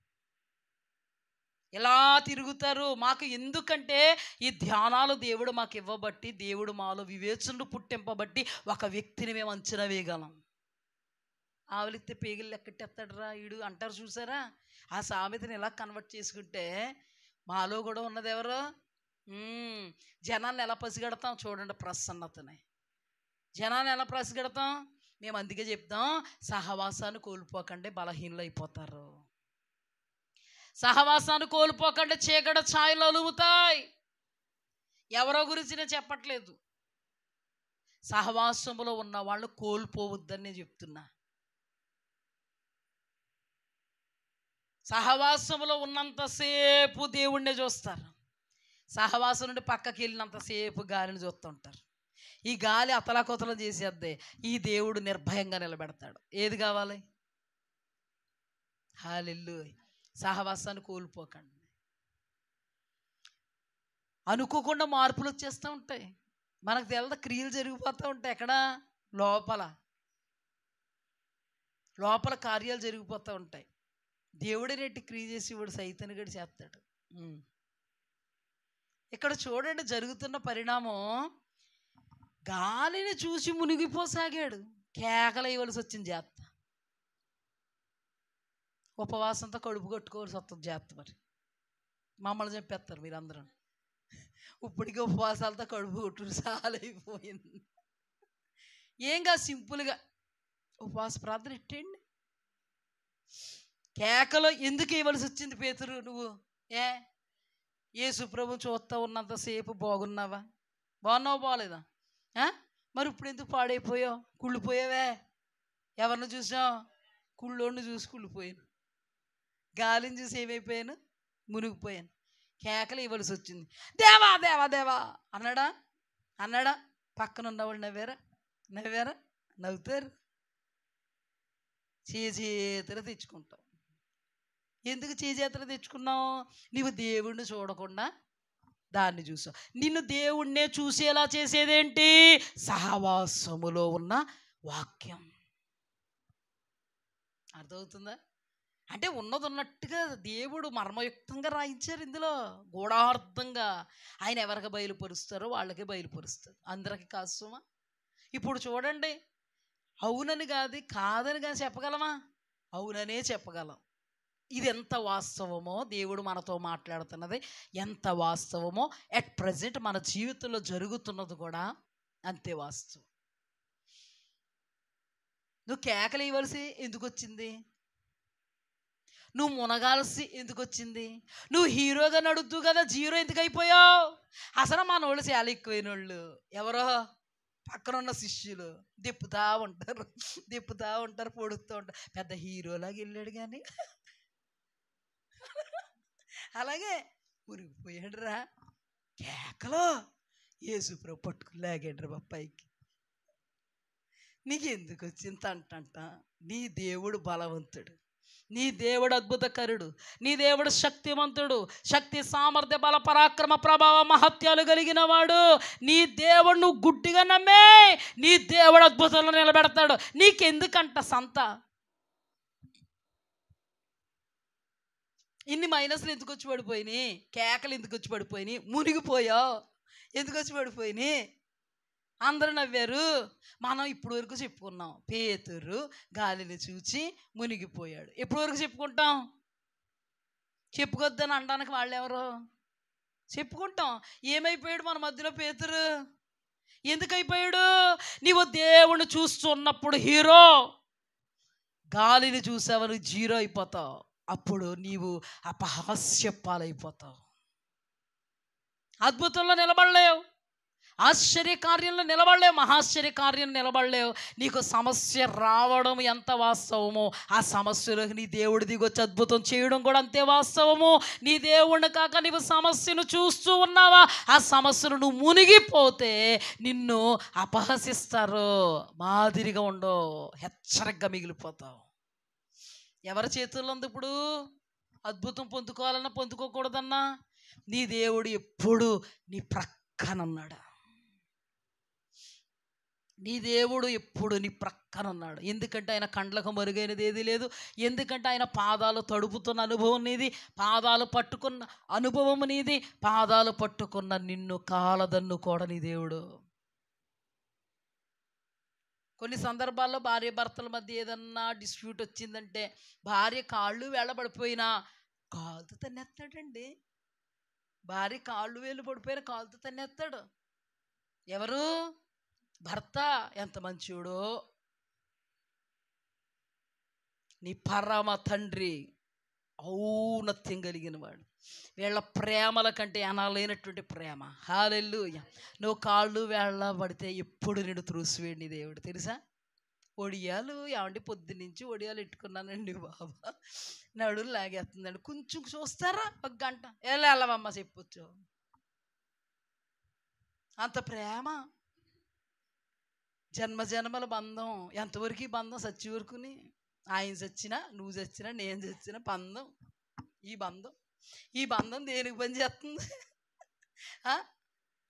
ఇలా తిరుగుతారు. మాకు ఎందుకంటే ఈ ధ్యానాలు దేవుడు మాకు ఇవ్వబట్టి, దేవుడు మాలో వివేచనలు పుట్టింపబట్టి ఒక వ్యక్తిని మేము అంచనా వేయగలం. ఆవులిస్తే పేగులు లెక్కట్టేస్తాడరా ఈడు అంటారు చూసారా? ఆ సామెతని ఇలా కన్వర్ట్ చేసుకుంటే మాలో కూడా ఉన్నది ఎవరు? జనాన్ని ఎలా పసిగడతాం చూడండి, ప్రసన్నతని. జనాన్ని ఎలా పసిగడతాం? మేము అందుకే చెప్తాం, సహవాసాన్ని కోల్పోకండి, బలహీనలు అయిపోతారు. సహవాసాన్ని కోల్పోకండి, చీకటి ఛాయలు అలుముతాయి. ఎవరో గురించి నేను చెప్పట్లేదు, సహవాసంలో ఉన్న వాళ్ళు కోల్పోవద్దని నేను చెప్తున్నా. సహవాసంలో ఉన్నంతసేపు దేవుణ్ణి చూస్తారు, సహవాసం నుండి పక్కకి వెళ్ళినంతసేపు గాలిని చూస్తుంటారు. ఈ గాలి అతలాకుతలం చేసేద్దే, ఈ దేవుడు నిర్భయంగా నిలబెడతాడు. ఏది కావాలి? హల్లెలూయా. సహవాసాన్ని కోల్పోకండి. అనుకోకుండా మార్పులు వచ్చేస్తూ ఉంటాయి, మనకు తెలద క్రియలు జరిగిపోతూ ఉంటాయి. ఎక్కడ? లోపల లోపల కార్యాలు జరిగిపోతూ ఉంటాయి. దేవుడే రెట్టి క్రియ చేసి వాడు సైతాన్ని గడి చేస్తాడు. ఇక్కడ చూడండి జరుగుతున్న పరిణామం, గాలిని చూసి మునిగిపోసాగాడు, కేకలు ఇవ్వాల్సి వచ్చింది జాగ్రత్త. ఉపవాసంతో కడుపు కట్టుకోవాల్సి వస్తుంది జాగ్రత్త. మరి మమ్మల్ని చెప్పేస్తారు మీరందరూ, ఇప్పటికీ ఉపవాసాలతో కడుపు కొట్టు సాలైపోయింది. ఏం కాదు, సింపుల్గా ఉపవాస ప్రార్థన ఇట్టండి. కేకలో ఎందుకు ఇవ్వాల్సి వచ్చింది పేతురు? నువ్వు యేసు ప్రభు చూస్తా ఉన్నంతసేపు బాగున్నావా? బాగున్నావా? బాగలేదా? మరి ఇప్పుడు ఎందుకు పాడైపోయావు, కుళ్ళిపోయావే? ఎవరిని చూసావు? కుళ్ళోడిని చూసి కుళ్ళిపోయాను, గాలిని చూసి ఏమైపోయాను? మునిగిపోయాను. కేకలు ఇవ్వాల్సి వచ్చింది. దేవా దేవా దేవా అన్నాడా? పక్కన ఉన్నవాళ్ళు నవ్వారా? నవ్వుతారు. చేతులు తెచ్చుకుంటావు. ఎందుకు చేతులు తెచ్చుకున్నావు? నీవు దేవుణ్ణి చూడకుండా దాన్ని చూసావు. నిన్ను దేవుణ్ణే చూసేలా చేసేదేంటి? సహవాసములో ఉన్న వాక్యం. అర్థమవుతుందా? అంటే ఉన్నది ఉన్నట్టుగా దేవుడు మర్మయుక్తంగా రాయించారు ఇందులో, గూఢార్థంగా. ఆయన ఎవరికి బయలుపరుస్తారో వాళ్ళకే బయలుపరుస్తారు, అందరికి కాదు సుమా. ఇప్పుడు చూడండి, అవునని కాదు కాదని కానీ చెప్పగలమా? అవుననే చెప్పగలం. ఇది ఎంత వాస్తవమో, దేవుడు మనతో మాట్లాడుతున్నది ఎంత వాస్తవమో ఎట్ ప్రజెంట్ మన జీవితంలో జరుగుతున్నది కూడా అంతే వాస్తవం. నువ్వు కేకలు ఇవ్వాల్సి ఎందుకు వచ్చింది? నువ్వు మునగాల్సి ఎందుకు వచ్చింది? నువ్వు హీరోగా నడుద్దు కదా, జీరో ఎందుకు అయిపోయావు? అసలు మన వాళ్ళు చాలా ఎక్కువైన వాళ్ళు ఎవరో పక్కన ఉన్న శిష్యులు దిప్పుతా ఉంటారు, పొడుస్తూ ఉంటారు. పెద్ద హీరోలాగా వెళ్ళాడు కానీ అలాగే మురిగిపోయాడు రా. కేకలో యేసుప్రభు పట్టుకుని లాగాడు రా పైకి. నీకు ఎందుకు వచ్చింది అంటంట? నీ దేవుడు బలవంతుడు, నీ దేవుడు అద్భుతకరుడు, నీ దేవుడు శక్తివంతుడు, శక్తి సామర్థ్య బల పరాక్రమ ప్రభావ మహత్యాలు కలిగిన వాడు. నీ దేవుడు నువ్వు గుడ్డిగా నమ్మే, నీ దేవుడు అద్భుతంలో నిలబెడతాడు. నీకెందుకంట సంత? ఇన్ని మైనస్లు ఎందుకు వచ్చి పడిపోయినాయి? కేకలు ఎందుకు వచ్చి పడిపోయినాయి? మునిగిపోయావు ఎందుకు వచ్చి పడిపోయినాయి? అందరూ నవ్వారు. మనం ఇప్పుడు వరకు చెప్పుకున్నాం, పేతురు గాలిని చూచి మునిగిపోయాడు. ఎప్పుడు వరకు చెప్పుకుంటాం? చెప్పుకొద్దని అనడానికి వాళ్ళెవరు? చెప్పుకుంటాం. ఏమైపోయాడు మన మధ్యలో పేతురు? ఎందుకు అయిపోయాడు? నీవు దేవుణ్ణి చూస్తున్నప్పుడు హీరో, గాలిని చూసావని జీరో అయిపోతావు. అప్పుడు నీవు అపహాస్య పాలైపోతావు. అద్భుతంలో నిలబడలేవు, ఆశ్చర్య కార్యంలో నిలబడలేవు, మహాశ్చర్య కార్యం నిలబడలేవు. నీకు సమస్య రావడం ఎంత వాస్తవమో, ఆ సమస్యలోకి నీ దేవుడి దిగొచ్చి అద్భుతం చేయడం కూడా అంతే వాస్తవము. నీ దేవుడిని కాక నీవు సమస్యను చూస్తూ ఉన్నావా? ఆ సమస్యను నువ్వు మునిగిపోతే నిన్ను అపహసిస్తారు. మాదిరిగా ఉండవు, హెచ్చరికగా మిగిలిపోతావు. ఎవరి చేతుల్లో ఉంది ఇప్పుడు? అద్భుతం పొందుకోవాలన్నా పొందుకోకూడదన్నా నీ దేవుడు ఎప్పుడు నీ ప్రక్కనున్నాడు. నీ దేవుడు ఎప్పుడు నీ ప్రక్కన ఉన్నాడు. ఎందుకంటే ఆయన కండ్లకు మరుగైనది ఏది లేదు. ఎందుకంటే ఆయన పాదాలు తడుపుతున్న అనుభవం నీది, పాదాలు పట్టుకున్న అనుభవం నీది, పాదాలు పట్టుకున్న నిన్ను కాలదన్ను కూడా నీ దేవుడు. కొన్ని సందర్భాల్లో భార్య భర్తల మధ్య ఏదన్నా డిస్ప్యూట్ వచ్చిందంటే భార్య కాళ్ళు వేళ్ళబడిపోయినా కాలుతో తన్నెత్తాడండి. భార్య కాళ్ళు వేళ్ళు పడిపోయినా కాలుతో తన్నెత్తాడు. ఎవరు? భర్త. ఎంత మంచివాడో! నీ పరమ తండ్రి ఔన్నత్యం కలిగిన వాడు. వీళ్ళ ప్రేమల కంటే అనలేనటువంటి ప్రేమ. హల్లెలూయా. నువ్వు కాళ్ళు వేళ్ళ పడితే ఎప్పుడు నేను త్రూసివేడి నీ దేవుడు తెలుసా? ఒడియాలు ఏమండి పొద్దున్నుంచి ఒడియాలు ఎట్టుకున్నానండి బాబా, నడులు లాగేస్తుందండి. కొంచెం చూస్తారా? ఒక గంట వెళ్ళవమ్మ చెప్పొచ్చు. అంత ప్రేమ, జన్మ జన్మల బంధం. ఎంతవరకు ఈ బంధం? సచ్చి వరకుని. ఆయన చచ్చినా, నువ్వు చచ్చినా, నేను చచ్చినా బంధం. ఈ బంధం దేనికి పని చేస్తుంది?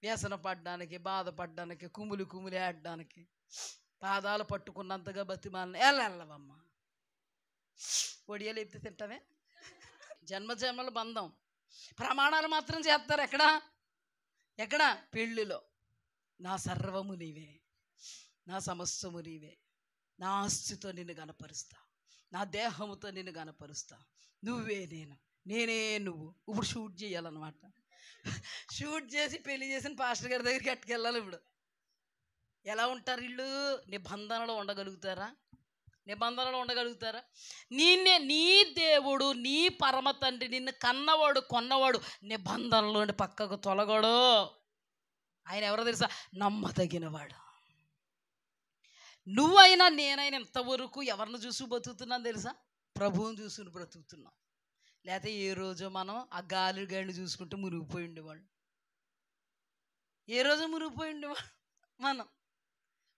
వ్యసన పడ్డానికి, బాధపడ్డానికి, కుములు ఆడడానికి, పాదాలు పట్టుకున్నంతగా బతిమాలని వెళ్ళవమ్మ. ఒడియాలు ఎత్తి తింటావే? జన్మ జన్మల బంధం. ప్రమాణాలు మాత్రం చేస్తారు. ఎక్కడ? పెళ్ళిలో. నా సర్వము నీవే, నా సమస్తము నీవే, నా ఆస్తితో నిన్ను గనపరుస్తా, నా దేహముతో నిన్ను గనపరుస్తా, నువ్వే నేను, నేనే నువ్వు. ఇప్పుడు షూట్ చేయాలన్నమాట. షూట్ చేసి పెళ్లి చేసిన పాస్టర్ గారి దగ్గరికి అట్టుకెళ్ళాలి. ఇప్పుడు ఎలా ఉంటారు వీళ్ళు? నిబంధనలో ఉండగలుగుతారా? నీ దేవుడు, నీ పరమ తండ్రి, నిన్ను కన్నవాడు, కొన్నవాడు నిబంధనలోని పక్కకు తొలగడు. ఆయన ఎవరో తెలుసా? నమ్మదగినవాడు. నువ్వైనా నేనైనా ఇంతవరకు ఎవరిని చూసి బ్రతుకుతున్నాను తెలుసా? ప్రభువుని చూసుకుని బ్రతుకుతున్నాం. లేకపోతే ఏ రోజు మనం ఆ గాలిని చూసుకుంటూ మునిగిపోయి ఉండేవాళ్ళు. ఏ రోజు మునిగిపోయి ఉండేవాళ్ళు మనం.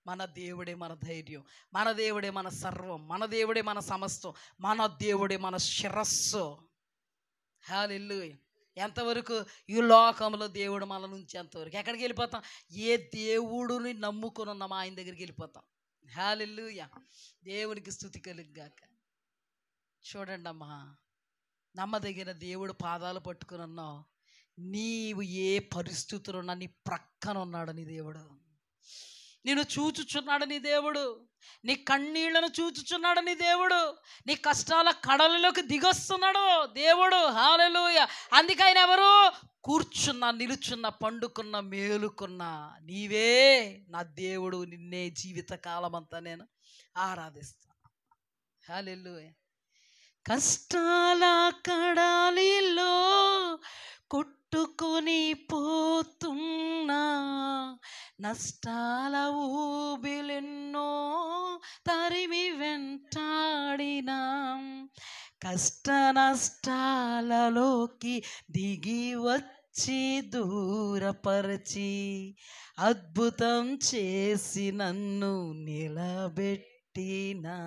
మన దేవుడే మన ధైర్యం, మన దేవుడే మన సర్వం, మన దేవుడే మన సమస్తం, మన దేవుడే మన శిరస్సు. హల్లెలూయా. ఎంతవరకు? ఈ లోకంలో దేవుడు మన నుంచి ఎంతవరకు? ఎక్కడికి వెళ్ళిపోతాం? ఏ దేవుడిని నమ్ముకొని ఉన్నామో ఆయన దగ్గరికి వెళ్ళిపోతాం. హల్లెలూయా, దేవునికి స్తుతి కలుగుగాక. చూడండి అమ్మా, నమ్మదగిన దేవుడు పాదాలు పట్టుకుని ఉన్నావు. నీవు ఏ పరిస్థితులు ఉన్నా నీ ప్రక్కన ఉన్నాడు నీ దేవుడు. నేను చూచుచున్నాడు నీ దేవుడు. నీ కన్నీళ్లను చూచుచున్నాడు నీ దేవుడు. నీ కష్టాల కడలలోకి దిగొస్తున్నాడు దేవుడు. హల్లెలూయా. అందుకే ఆయన ఎవరు? కూర్చున్నా, నిలుచున్నా, పండుకున్న, మేలుకున్నా నీవే నా దేవుడు. నిన్నే జీవితకాలం అంతా నేను ఆరాధిస్తాను. హల్లెలూయా. కష్టాల కడలిలో కొట్టుకొని పోతున్నా, నష్టాల ఊబిలెన్నో తరిమి వెంటాడినా, కష్ట నష్టాలలోకి దిగి వచ్చి దూరపరచి అద్భుతం చేసి నన్ను నిలబెట్టినా,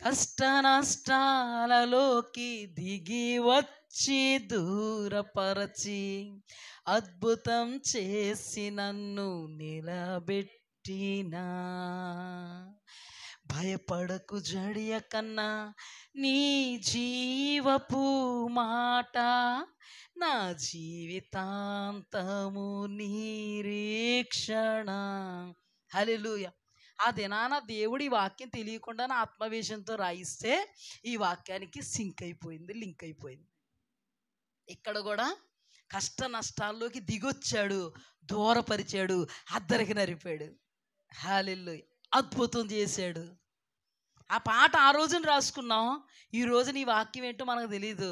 కష్ట నష్టాలలోకి దిగి వచ్చి దూరపరచి అద్భుతం చేసి నన్ను నిలబెట్టినా, భయపడకు జడియ కన్నా నీ జీవపు మాట, నా జీవితాంతము నిరీక్షణ. హల్లెలూయా. ఆ దినాన దేవుడి వాక్యం తెలియకుండా ఆత్మవేశంతో రాయిస్తే ఈ వాక్యానికి సింక్ అయిపోయింది, లింక్ అయిపోయింది. ఇక్కడ కూడా కష్ట నష్టాల్లోకి దిగొచ్చాడు, దూరపరిచాడు, అద్దరికి నరిపాడు. హల్లెలూయా. అద్భుతం చేశాడు. ఆ పాట ఆ రోజున రాసుకున్నాం. ఈ రోజు నీ వాక్యం ఏంటో మనకు తెలియదు.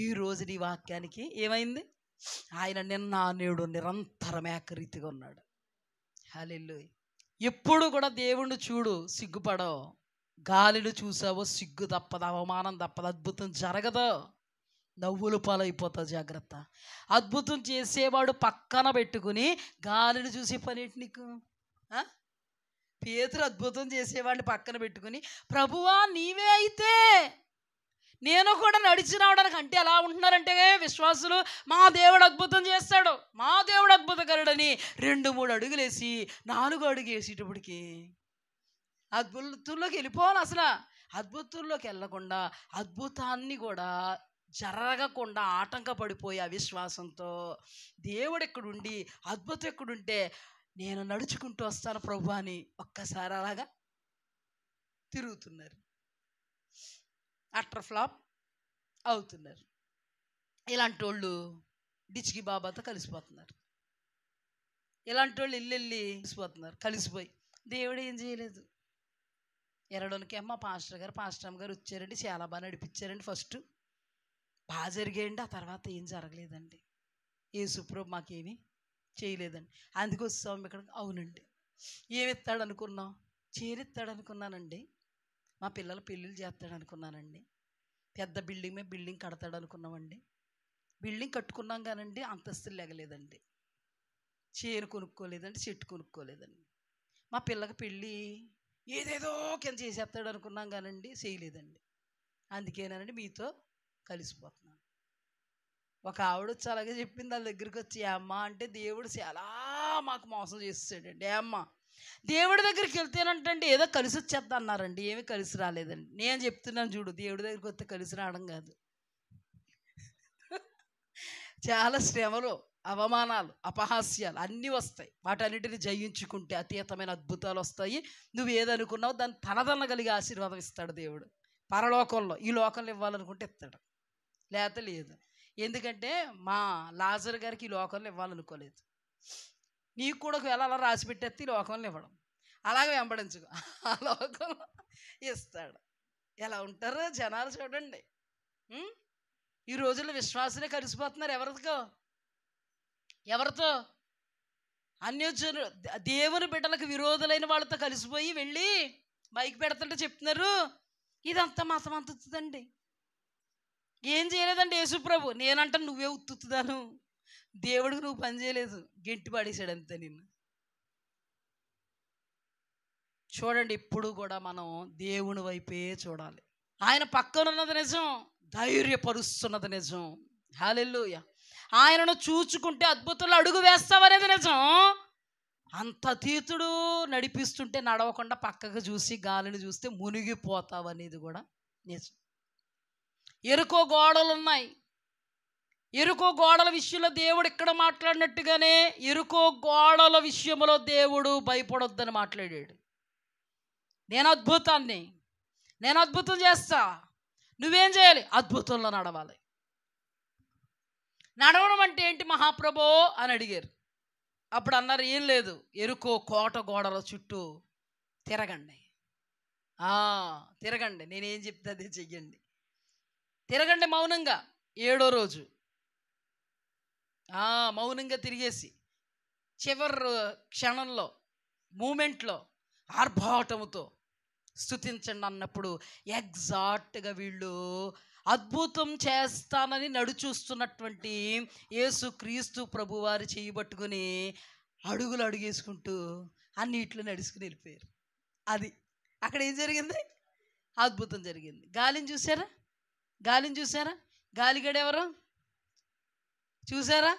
ఈ రోజు నీ వాక్యానికి ఏమైంది? ఆయన నిన్న నేడు నిరంతరం ఏకరీతిగా ఉన్నాడు. హల్లెలూయా. ఎప్పుడు కూడా దేవుణ్ణి చూడు, సిగ్గుపడవు. గాలిని చూసావో సిగ్గు తప్పదు, అవమానం తప్పదు, అద్భుతం జరగదు, నవ్వులు పాలైపోతావు. జాగ్రత్త. అద్భుతం చేసేవాడు పక్కన పెట్టుకుని గాలిని చూసే పనేంటి నీకు? పేతురు అద్భుతం చేసేవాడిని పక్కన పెట్టుకుని, ప్రభువా నీవే అయితే నేను కూడా నడిచి రావడానికి, అంటే ఎలా ఉంటున్నారంటే విశ్వాసులు, మా దేవుడు అద్భుతం చేస్తాడు, మా దేవుడు అద్భుతకరుడని 2-3 అడుగులేసి 4 అడుగు వేసేటప్పటికి అద్భుతంలోకి వెళ్ళిపోవాలి. అసలు అద్భుతంలోకి వెళ్ళకుండా అద్భుతాన్ని కూడా జరగకుండా ఆటంకపడిపోయి అవిశ్వాసంతో దేవుడు ఎక్కడుండి అద్భుతం ఎక్కడుంటే నేను నడుచుకుంటూ వస్తాను ప్రభు అని ఒక్కసారి అలాగా తిరుగుతున్నారు, అట్టర్ ఫ్లాప్ అవుతున్నారు. ఇలాంటి వాళ్ళు డిచ్కి బాబాతో కలిసిపోతున్నారు. ఇలాంటి వాళ్ళు ఇల్లు కలిసిపోతున్నారు. కలిసిపోయి దేవుడు ఏం చేయలేదు. ఎరడోనికి అమ్మ పాస్టర్ అమ్మ గారు వచ్చారండి, చాలా బాగా నడిపించారండి, ఫస్ట్ బాగా జరిగాయండి, ఆ తర్వాత ఏం జరగలేదండి, యేసుప్రభు మాకేమీ చేయలేదండి, అందుకు వస్తాం ఇక్కడ. అవునండి. ఏమిస్తాడు అనుకున్నాం? చేరిస్తాడు అనుకున్నానండి, మా పిల్లల పెళ్ళిళ్ళు చేస్తాడు అనుకున్నానండి, పెద్ద బిల్డింగ్ మీద బిల్డింగ్ కడతాడు అనుకున్నామండి, బిల్డింగ్ కట్టుకున్నాం కానండి అంతస్తులు లేగలేదండి, చీర కొనుక్కోలేదండి, చెట్టు కొనుక్కోలేదండి, మా పిల్లకి పెళ్ళి ఏదేదో కింద చేసేస్తాడు అనుకున్నాం కానండి చేయలేదండి, అందుకేనండి మీతో కలిసిపోతున్నాను. ఒక ఆవిడ వచ్చి అలాగే చెప్పింది, వాళ్ళ దగ్గరికి వచ్చి, అమ్మ అంటే దేవుడు చాలా మాకు మోసం చేస్తాడండి, అమ్మ దేవుడి దగ్గరికి వెళ్తేనంటండి ఏదో కలిసి వచ్చేద్దా అన్నారండి, ఏమీ కలిసి రాలేదండి. నేను చెప్తున్నాను చూడు, దేవుడి దగ్గరికి వస్తే కలిసి రావడం కాదు, చాలా శ్రమలు, అవమానాలు, అపహాస్యాలు అన్నీ వస్తాయి. వాటన్నిటిని జయించుకుంటే అతీతమైన అద్భుతాలు వస్తాయి. నువ్వు ఏదనుకున్నావు దాన్ని తనదనగలిగే ఆశీర్వాదం ఇస్తాడు దేవుడు పరలోకంలో. ఈ లోకంలో ఇవ్వాలనుకుంటే ఇస్తాడు, లేత లేదు. ఎందుకంటే మా లాజర్ గారికి ఈ లోకంలో ఇవ్వాలనుకోలేదు, నీకు కూడా ఒకవేళ అలా రాసి పెట్టేస్తే ఈ లోకంలో ఇవ్వడం, అలాగే వెంబడించుకో, ఆ లోకంలో ఇస్తాడు. ఎలా ఉంటారో జనాలు చూడండి. ఈ రోజుల్లో విశ్వాసులే కలిసిపోతున్నారు. ఎవరితో? అన్యజనులు, దేవుని బిడ్డలకు విరోధులైన వాళ్ళతో కలిసిపోయి వెళ్ళి మైక్ పెడుతుంటే చెప్తున్నారు, ఇదంతా మతం అంత ఉత్తుదండి, ఏం చేయలేదండి యేసుప్రభు. నేనంట నువ్వే ఉత్తుదాను, దేవుడికి నువ్వు పని చేయలేదు, గెంటి పడేశాడు అంతే నిన్ను. చూడండి, ఇప్పుడు కూడా మనం దేవుని వైపే చూడాలి. ఆయన పక్కనున్నది నిజం, ధైర్యపరుస్తున్నది నిజం. హల్లెలూయా. ఆయనను చూచుకుంటే అద్భుతంలో అడుగు వేస్తావనేది నిజం. అంత అతీతుడు నడిపిస్తుంటే నడవకుండా పక్కకు చూసి గాలిని చూస్తే మునిగిపోతావనేది కూడా నిజం. ఎరుకో గోడలున్నాయి. ఎరుకో గోడల విషయంలో దేవుడు ఇక్కడ మాట్లాడినట్టుగానే ఎరుకో గోడల విషయంలో దేవుడు భయపడొద్దని మాట్లాడాడు. నేను అద్భుతాన్ని, నేను అద్భుతం చేస్తా, నువ్వేం చేయాలి? అద్భుతంలో నడవాలి. నడవడం అంటే ఏంటి మహాప్రభో అని అడిగారు. అప్పుడు అన్నారు, ఏం లేదు, ఎరుకో కోట గోడల చుట్టూ తిరగండి. తిరగండి, నేనేం చెప్తే అదే చెయ్యండి. తిరగండి మౌనంగా. 7వ రోజు మౌనంగా తిరిగేసి చివరి క్షణంలో మూమెంట్లో ఆర్భాటముతో స్తుతించండి అన్నప్పుడు ఎగ్జాక్ట్గా వీళ్ళు అద్భుతం చేస్తానని నడుచూస్తున్నటువంటి యేసు క్రీస్తు ప్రభువారి చేయబట్టుకుని అడుగులు అడుగేసుకుంటూ అన్నిట్లో నడుచుకుని వెళ్ళిపోయారు. అది అక్కడ ఏం జరిగింది? అద్భుతం జరిగింది. గాలిని చూసారా? గాలిని చూసారా? గాలిగడెవరు చూసారా?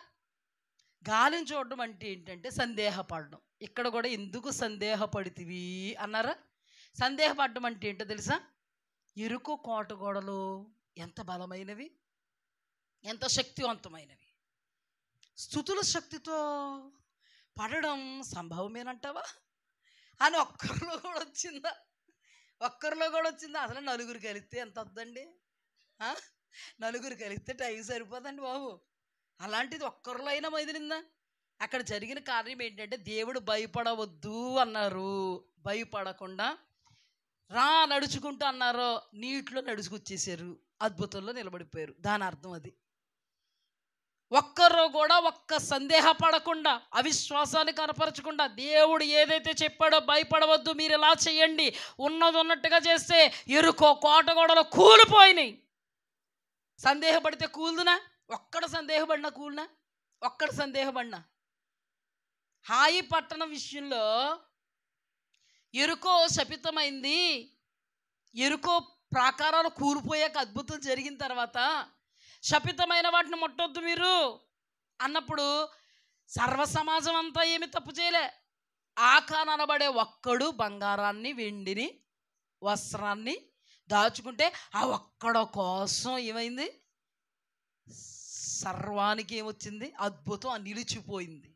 గాలిని చూడడం అంటే ఏంటంటే సందేహపడడం. ఇక్కడ కూడా ఎందుకు సందేహపడితివి అన్నారా? సందేహపడడం అంటే ఏంటో తెలుసా? ఎరుకో కోట గోడలు ఎంత బలమైనవి, ఎంత శక్తివంతమైనవి. స్తుతుల శక్తితో పడడం సంభవమేనంటావా అని ఒక్కరిలో కూడా వచ్చిందా? ఒక్కరిలో కూడా వచ్చిందా? అసలు నలుగురు కలిస్తే ఎంత వద్దండి? నలుగురు కలిస్తే టైం సరిపోదండి బాబు. అలాంటిది ఒక్కరిలో అయినా మొదలిందా? అక్కడ జరిగిన కార్యం ఏంటంటే దేవుడు భయపడవద్దు అన్నారు. భయపడకుండా రా నడుచుకుంటూ అన్నారో, నీటిలో నడుచుకొచ్చేసారు, అద్భుతంలో నిలబడిపోయారు. దాని అర్థం అది. ఒక్కరు కూడా ఒక్క సందేహపడకుండా, అవిశ్వాసాన్ని కనపరచకుండా, దేవుడు ఏదైతే చెప్పాడో భయపడవద్దు, మీరు ఇలా చేయండి, ఉన్నది ఉన్నట్టుగా చేస్తే ఎరుకో కోట గోడలు కూలిపోయినాయి. సందేహపడితే కూలుదునా? ఒక్కడ సందేహపడినా కూలినా? ఒక్కడ సందేహపడినా. హాయి పట్టణం విషయంలో ఎరుకో శపితమైంది. ఎరుకో ప్రాకారాలు కూలిపోయాక అద్భుతం జరిగిన తర్వాత శపితమైన వాటిని ముట్టొద్దు మీరు అన్నప్పుడు సర్వ సమాజం అంతా ఏమి తప్పు చేయలే. ఆకాన్ అనబడే ఒక్కడు బంగారాన్ని, వెండిని, వస్త్రాన్ని దాచుకుంటే ఆ ఒక్కడ కోసం ఏమైంది? సర్వానికి ఏమొచ్చింది? అద్భుతం నిలిచిపోయింది.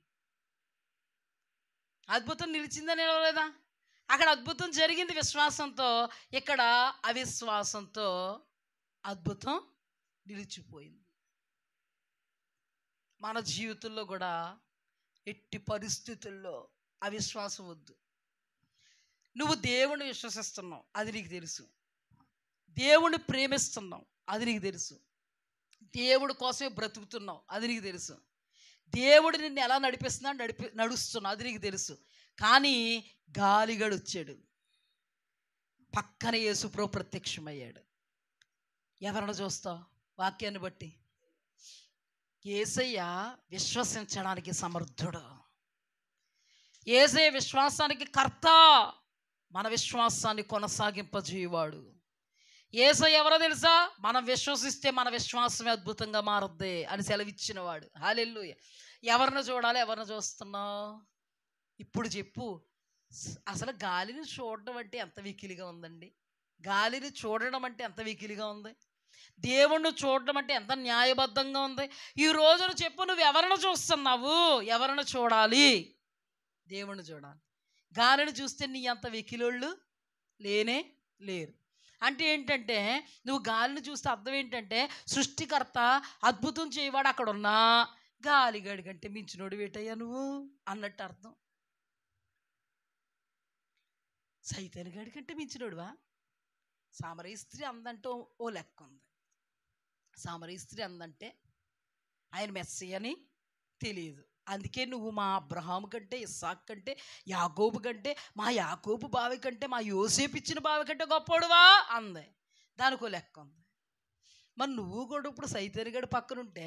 అద్భుతం నిలిచిందని నిలవలేదా? అక్కడ అద్భుతం జరిగింది విశ్వాసంతో, ఇక్కడ అవిశ్వాసంతో అద్భుతం నిలిచిపోయింది. మన జీవితంలో కూడా ఎట్టి పరిస్థితుల్లో అవిశ్వాసం వద్దు. నువ్వు దేవుణ్ణి విశ్వసిస్తున్నావు, అది నీకు తెలుసు. దేవుణ్ణి ప్రేమిస్తున్నావు, అది నీకు తెలుసు. దేవుడి కోసమే బ్రతుకుతున్నావు, అది నీకు తెలుసు. దేవుడు నిన్ను ఎలా నడిపిస్తున్నాడు, నడుస్తున్నావు, అది నీకు తెలుసు. కానీ గాలిగడు వచ్చాడు, పక్కన యేసుప్రభు ప్రత్యక్షమయ్యాడు. ఎవరిని చూస్తావు? వాక్యాన్ని బట్టి యేసయ్య విశ్వసించడానికి సమర్థుడు. యేసయ్య విశ్వాసానికి కర్త, మన విశ్వాసాన్ని కొనసాగింపజేయవాడు. యేసయ్య ఎవరో తెలుసా? మనం విశ్వసిస్తే మన విశ్వాసమే అద్భుతంగా మారద్దే అని సెలవిచ్చినవాడు. హల్లెలూయా. ఎవరిని చూడాలి? ఎవరిని చూస్తున్నావు? ఇప్పుడు చెప్పు. అసలు గాలిని చూడడం అంటే ఎంత వికిలిగా ఉందండి? గాలిని చూడడం అంటే ఎంత వికిలిగా ఉంది? దేవుణ్ణి చూడడం అంటే ఎంత న్యాయబద్ధంగా ఉంది? ఈ రోజున చెప్పు, నువ్వు ఎవరిని చూస్తున్నావు? ఎవరిని చూడాలి? దేవుణ్ణి చూడాలి. గాలిని చూస్తే నీ అంత వెకిలోళ్ళు లేనే లేరు. అంటే ఏంటంటే, నువ్వు గాలిని చూస్తే అర్థం ఏంటంటే, సృష్టికర్త అద్భుతం చేయవాడు అక్కడ ఉన్నా గాలిగాడి కంటే మించినోడు వేటయ్యా నువ్వు అన్నట్టు అర్థం. సైతాన్ గాడి కంటే మించినోడువా? సామరీ స్త్రీ అందంటే ఓ లెక్క ఉంది. సామరీ స్త్రీ అందంటే ఆయన మెస్సీ అని తెలియదు. అందుకే నువ్వు మా అబ్రహాము కంటే, ఇస్సాకు కంటే, యాకోబు కంటే, మా యాకోబు బావి కంటే, మా యోసేపు ఇచ్చిన బావి కంటే గొప్పోడువా అంది. దానికో లెక్క ఉంది. మరి నువ్వు కూడా ఇప్పుడు సైతాన్ గడి పక్కనుంటే,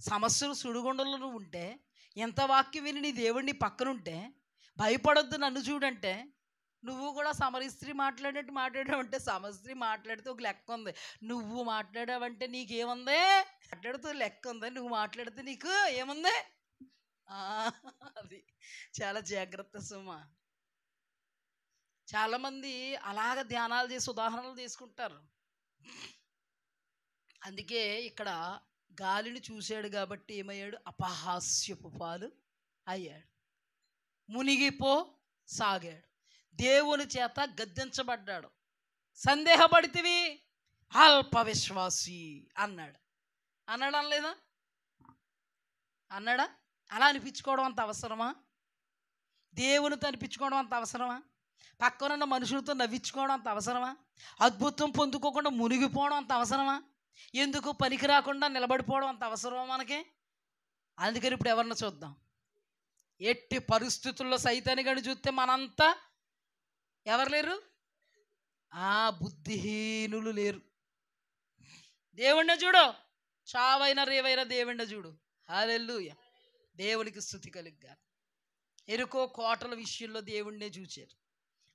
సమస్యలు సుడిగుండంలో నువ్వు ఉంటే, ఎంత వాక్యం విని నీ దేవుడిని పక్కనుంటే, భయపడొద్దు నన్ను చూడంటే, నువ్వు కూడా సమరస్త్రీ మాట్లాడినట్టు మాట్లాడావంటే, సమస్త్రీ మాట్లాడితే ఒక లెక్క ఉంది, నువ్వు మాట్లాడావంటే నీకేముంది, మాట్లాడుతూ లెక్క ఉంది, నువ్వు మాట్లాడితే నీకు ఏముంది. అది చాలా జాగ్రత్త సుమ. చాలామంది అలాగ ధ్యానాలు చేసి ఉదాహరణలు తీసుకుంటారు. అందుకే ఇక్కడ గాలిని చూశాడు కాబట్టి ఏమయ్యాడు, అపహాస్యపు పాలు అయ్యాడు, మునిగిపో సాగాడు, దేవుని చేత గద్దించబడ్డాడు. సందేహపడితివి అల్ప విశ్వాసి అన్నాడు. అన్నాడా లేదా? అన్నాడా? అలా అనిపించుకోవడం అంత అవసరమా? దేవునితో అనిపించుకోవడం అంత అవసరమా? పక్కనున్న మనుషులతో నవ్వించుకోవడం అంత అవసరమా? అద్భుతం పొందుకోకుండా మునిగిపోవడం అంత అవసరమా? ఎందుకు పనికి రాకుండా నిలబడిపోవడం అంత అవసరమా మనకి? అందుకని ఇప్పుడు ఎవరిని చూద్దాం. ఎట్టి పరిస్థితుల్లో సైతాన్ని గని చూస్తే మనంతా ఎవరు లేరు? బుద్ధిహీనులు లేరు. దేవుణ్ణి చూడు, చావైనా రేవైనా దేవుణ్ణి చూడు. హల్లెలూయా, దేవునికి స్తుతి కలుగ్గా. ఎరుకో కోటల విషయంలో దేవుణ్ణే చూచారు,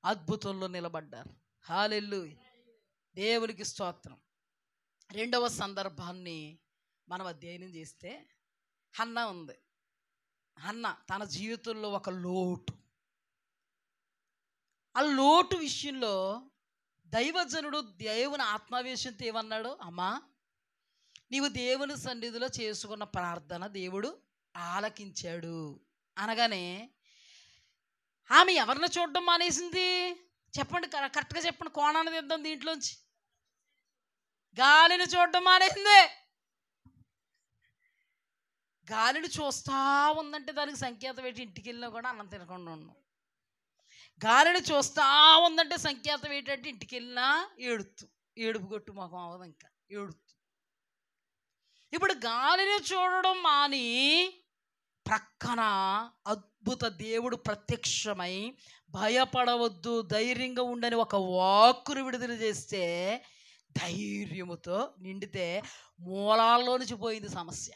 అద్భుతంలో నిలబడ్డారు. హల్లెలూయా, దేవునికి స్తోత్రం. రెండవ సందర్భాన్ని మనం అధ్యయనం చేస్తే, హన్నా ఉంది. హన్నా తన జీవితంలో ఒక లోటు, ఆ లోటు విషయంలో దైవజనుడు దేవుని ఆత్మావేశంతో ఏమన్నాడు, అమ్మా నీవు దేవుని సన్నిధిలో చేసుకున్న ప్రార్థన దేవుడు ఆలకించాడు అనగానే ఆమె ఎవరిని చూడడం మానేసింది? చెప్పండి, కరెక్ట్గా చెప్పండి, కోణాన్ని తెద్దాం దీంట్లోంచి. గాలిని చూడడం మానేసింది. గాలిని చూస్తూ ఉందంటే దానికి సంకేతం ఏంటి? ఇంటికి వెళ్ళినా కూడా అన్నం తినకుండా ఉన్నాం. గాలిని చూస్తూ ఉందంటే సంకేతం ఏంటంటే ఇంటికి వెళ్ళినా ఏడుపు కొట్టు మొహం అవ్వదు, ఇంకా ఏడుతూ. ఇప్పుడు గాలిని చూడడం మాని ప్రక్కన అద్భుత దేవుడు ప్రత్యక్షమై భయపడవద్దు, ధైర్యంగా ఉండని ఒక వాక్కును విడుదల చేస్తే ధైర్యముతో నిండితే మూలాల్లో నుంచి పోయింది సమస్య.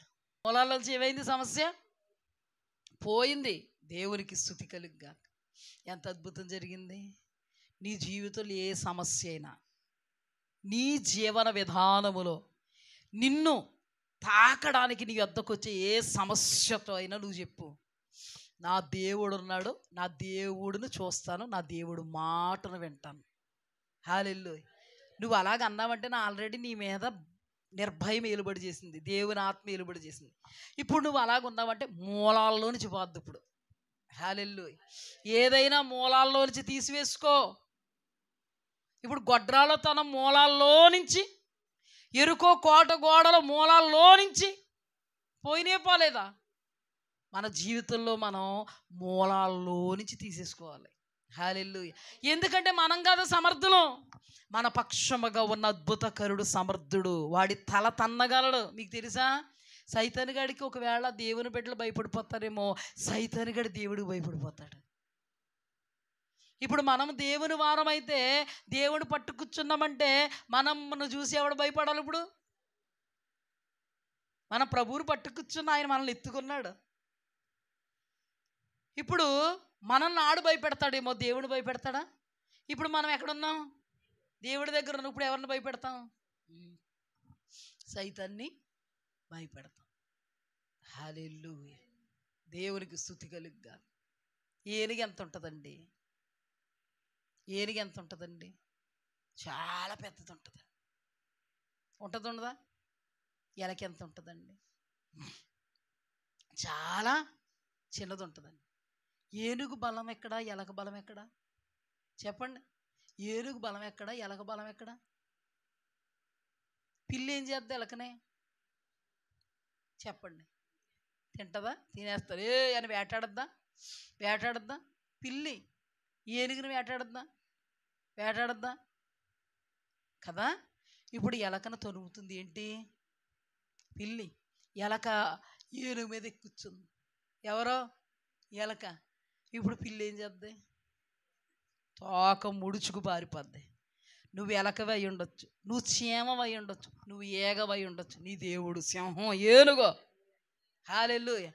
మూలాల్లో నుంచి ఏమైంది? సమస్య పోయింది. దేవునికి స్తుతి కలుగ్గా. ఎంత అద్భుతం జరిగింది! నీ జీవితంలో ఏ సమస్య అయినా, నీ జీవన విధానములో నిన్ను తాకడానికి నీ వద్దకు వచ్చే ఏ సమస్యతో అయినా నువ్వు చెప్పు, నా దేవుడు ఉన్నాడు, నా దేవుడిని చూస్తాను, నా దేవుడు మాటను వింటాను. హల్లెలూయా. నువ్వు అలాగ అన్నావంటే నా ఆల్రెడీ నీ మీద నిర్భయం ఏలుబడి చేసింది, దేవుని ఆత్మ ఏలుబడి చేసింది. ఇప్పుడు నువ్వు అలాగ ఉన్నావంటే మూలాల్లో నుంచి పోద్దు. ఇప్పుడు హల్లెలూయా, ఏదైనా మూలాల్లో నుంచి తీసివేసుకో. ఇప్పుడు గొడ్రాలో తన మూలాల్లో నుంచి, ఎరుకో కోట గోడల మూలాల్లో నుంచి పోలేదా? మన జీవితంలో మనం మూలాల్లో నుంచి తీసేసుకోవాలి. హల్లెలూయా. ఎందుకంటే మనం కాదు సమర్థులు, మన పక్షముగా ఉన్న అద్భుతకరుడు సమర్థుడు, వాడి తల తన్నగలడు. మీకు తెలుసా, సైతానుగాడికి ఒకవేళ దేవుని బిడ్డలు భయపడిపోతారేమో, సైతానుగాడి దేవుడికి భయపడిపోతాడు. ఇప్పుడు మనం దేవుని వారం అయితే, దేవుని పట్టు కూర్చున్నామంటే మనం చూసి ఎవడు భయపడాలి? ఇప్పుడు మన ప్రభువుని పట్టు కూర్చున్న ఆయన మనల్ని ఎత్తుకున్నాడు. ఇప్పుడు మనల్ని ఆడు భయపెడతాడేమో, దేవుడు భయపెడతాడా? ఇప్పుడు మనం ఎక్కడున్నాం? దేవుడి దగ్గర ఉన్నప్పుడు ఎవరిని భయపెడతాం? సైతాన్ని భయపెడతాం. హల్లెలూయా, దేవునికి స్తుతి కలుగ్గా. ఏనుగు ఎంత ఉంటుందండి? ఏనుగు ఎంత ఉంటుందండి? చాలా పెద్దది ఉంటుంది. ఉండదా? ఎలక ఎంత ఉంటుందండి? చాలా చిన్నది ఉంటుందండి. ఏనుగు బలం ఎక్కడ, ఎలక బలం ఎక్కడ? చెప్పండి. ఏనుగు బలం ఎక్కడ, ఎలక బలం ఎక్కడ? పిల్లి ఏం చేద్దా ఎలకనే? చెప్పండి. తింటదా? తినేస్తారు. అని వేటాడద్దా? పిల్లి ఏనుగుని వేటాడద్దా కదా? ఇప్పుడు ఎలకను తొలుగుతుంది ఏంటి? పిల్లి. ఎలక ఏనుగు మీద కూర్చుంది. ఎవరో ఎలక. ఇప్పుడు పిల్లి ఏం చేద్ది? తోక ముడుచుకు పారిపోద్ది. నువ్వు ఎలకవై అయి ఉండొచ్చు, నువ్వు చీమవై ఉండొచ్చు, నువ్వు ఏగవై ఉండొచ్చు, నీ దేవుడు సింహం, ఏనుగో. హల్లెలూయా.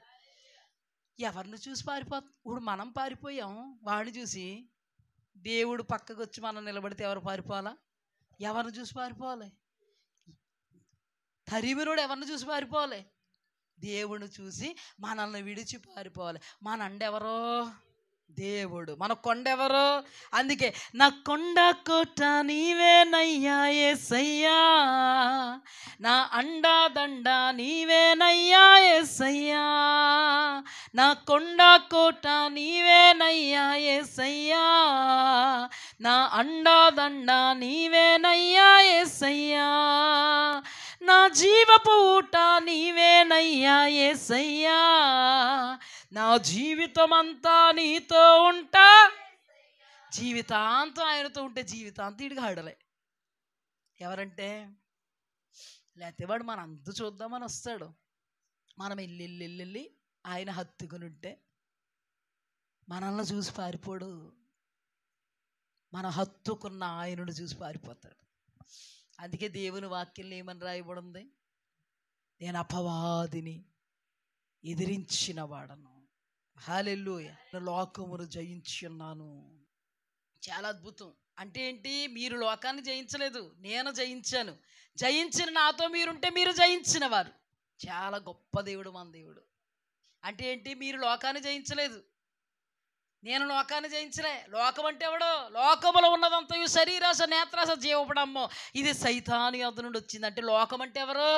ఎవరిని చూసి పారిపోతుంది? ఇప్పుడు మనం పారిపోయాం వాడిని చూసి. దేవుడు పక్కకు వచ్చి మనం నిలబడితే ఎవరు పారిపోవాలా? ఎవరిని చూసి పారిపోవాలి? తరిమినోడు ఎవరిని చూసి పారిపోవాలి? దేవుడిని చూసి మనల్ని విడిచి పారిపోవాలి. మన అండెవరో దేవుడు, మన కొండెవరో. అందుకే నా కొండ కోట నీవేనయ్యా యేసయ్యా, నా అండా దండ నీవేనయ్యా యేసయ్యా, నా కొండ కోట నీవేనయ్యా యేసయ్యా, నా అండా దండ నీవేనయ్యా యేసయ్యా, నా జీవపు ఊట నీవేనయ్యా యేసయ్యా, నా జీవితం అంతా నీతో ఉంటా. జీవితాంతం ఆయనతో ఉంటే జీవితాంతం ఇడిగా ఆడలే. ఎవరంటే లేకపోతే వాడు మన అంత చూద్దామని వస్తాడు. మనం వెళ్ళి ఆయన హత్తుకుని ఉంటే మనల్ని చూసి పారిపోడు. మన హత్తుకున్న ఆయనను చూసి పారిపోతాడు. అందుకే దేవుని వాక్యంలో ఏమని రాయబడింది? నేను అపవాదిని ఎదిరించిన వాడను. హల్లెలూయా. లోకమును జయించి ఉన్నాను. చాలా అద్భుతం. అంటే ఏంటి? మీరు లోకాన్ని జయించలేదు, నేను జయించాను. జయించిన నాతో మీరుంటే మీరు జయించిన వారు. చాలా గొప్ప దేవుడు మన దేవుడు. అంటే ఏంటి? మీరు లోకాన్ని జయించలేదు, నేను లోకాన్ని జయించలే. లోకం అంటే ఎవడో? లోకములో ఉన్నదంతయు శరీరాశ నేత్రాశ జీవపడమ్మో ఇది సైతాను యొద్ద నుండి వచ్చింది. అంటే లోకం అంటే ఎవరు?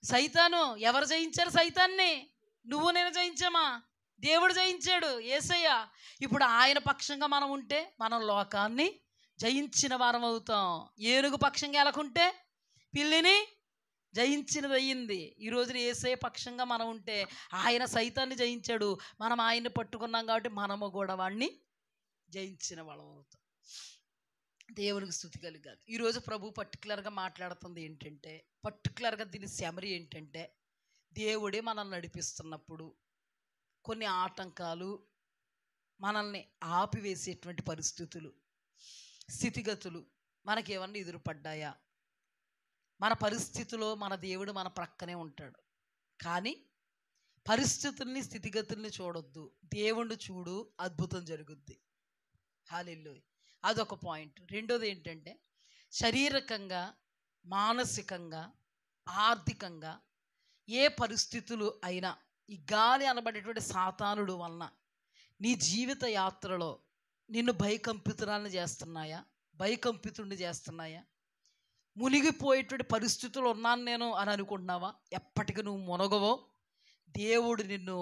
సైతాను. ఎవరు జయించారు సైతాన్ని? నువ్వు నేను జయించామా? దేవుడు జయించాడు, యేసయ్య. ఇప్పుడు ఆయన పక్షంగా మనం ఉంటే మనం లోకాన్ని జయించిన వారం అవుతాం. ఏనుగు పక్షంగా ఎలాకుంటే పిల్లిని జయించినది అయ్యింది. ఈ రోజున యేసయ్య పక్షంగా మనం ఉంటే ఆయన సైతాన్ని జయించాడు. మనం ఆయన్ని పట్టుకున్నాం కాబట్టి మనము కూడా వాడిని జయించిన వాళ్ళం అవుతాం. దేవునికి స్తుతి కలుగాలి. ఈరోజు ప్రభు పర్టికులర్గా మాట్లాడుతుంది ఏంటంటే, పర్టికులర్గా దీని సెమరీ ఏంటంటే, దేవుడే మనల్ని నడిపిస్తున్నప్పుడు కొన్ని ఆటంకాలు, మనల్ని ఆపివేసేటువంటి పరిస్థితులు, స్థితిగతులు మనకేమన్నా ఎదురుపడ్డాయా? మన పరిస్థితిలో మన దేవుడు మన ప్రక్కనే ఉంటాడు. కానీ పరిస్థితుల్ని స్థితిగతుల్ని చూడొద్దు, దేవుణ్ణి చూడు, అద్భుతం జరుగుద్ది. హల్లెలూయా. అదొక పాయింట్. రెండోది ఏంటంటే, శారీరకంగా, మానసికంగా, ఆర్థికంగా ఏ పరిస్థితులు అయినా ఈ గాలి అనబడేటువంటి సాతానుడు వలన నీ జీవిత యాత్రలో నిన్ను భయకంపితురాలను చేస్తున్నాయా? భయకంపితుడిని చేస్తున్నాయా? మునిగిపోయేటువంటి పరిస్థితులు ఉన్నాను నేను అని అనుకుంటున్నావా? ఎప్పటికీ నువ్వు మునగవో. దేవుడు నిన్ను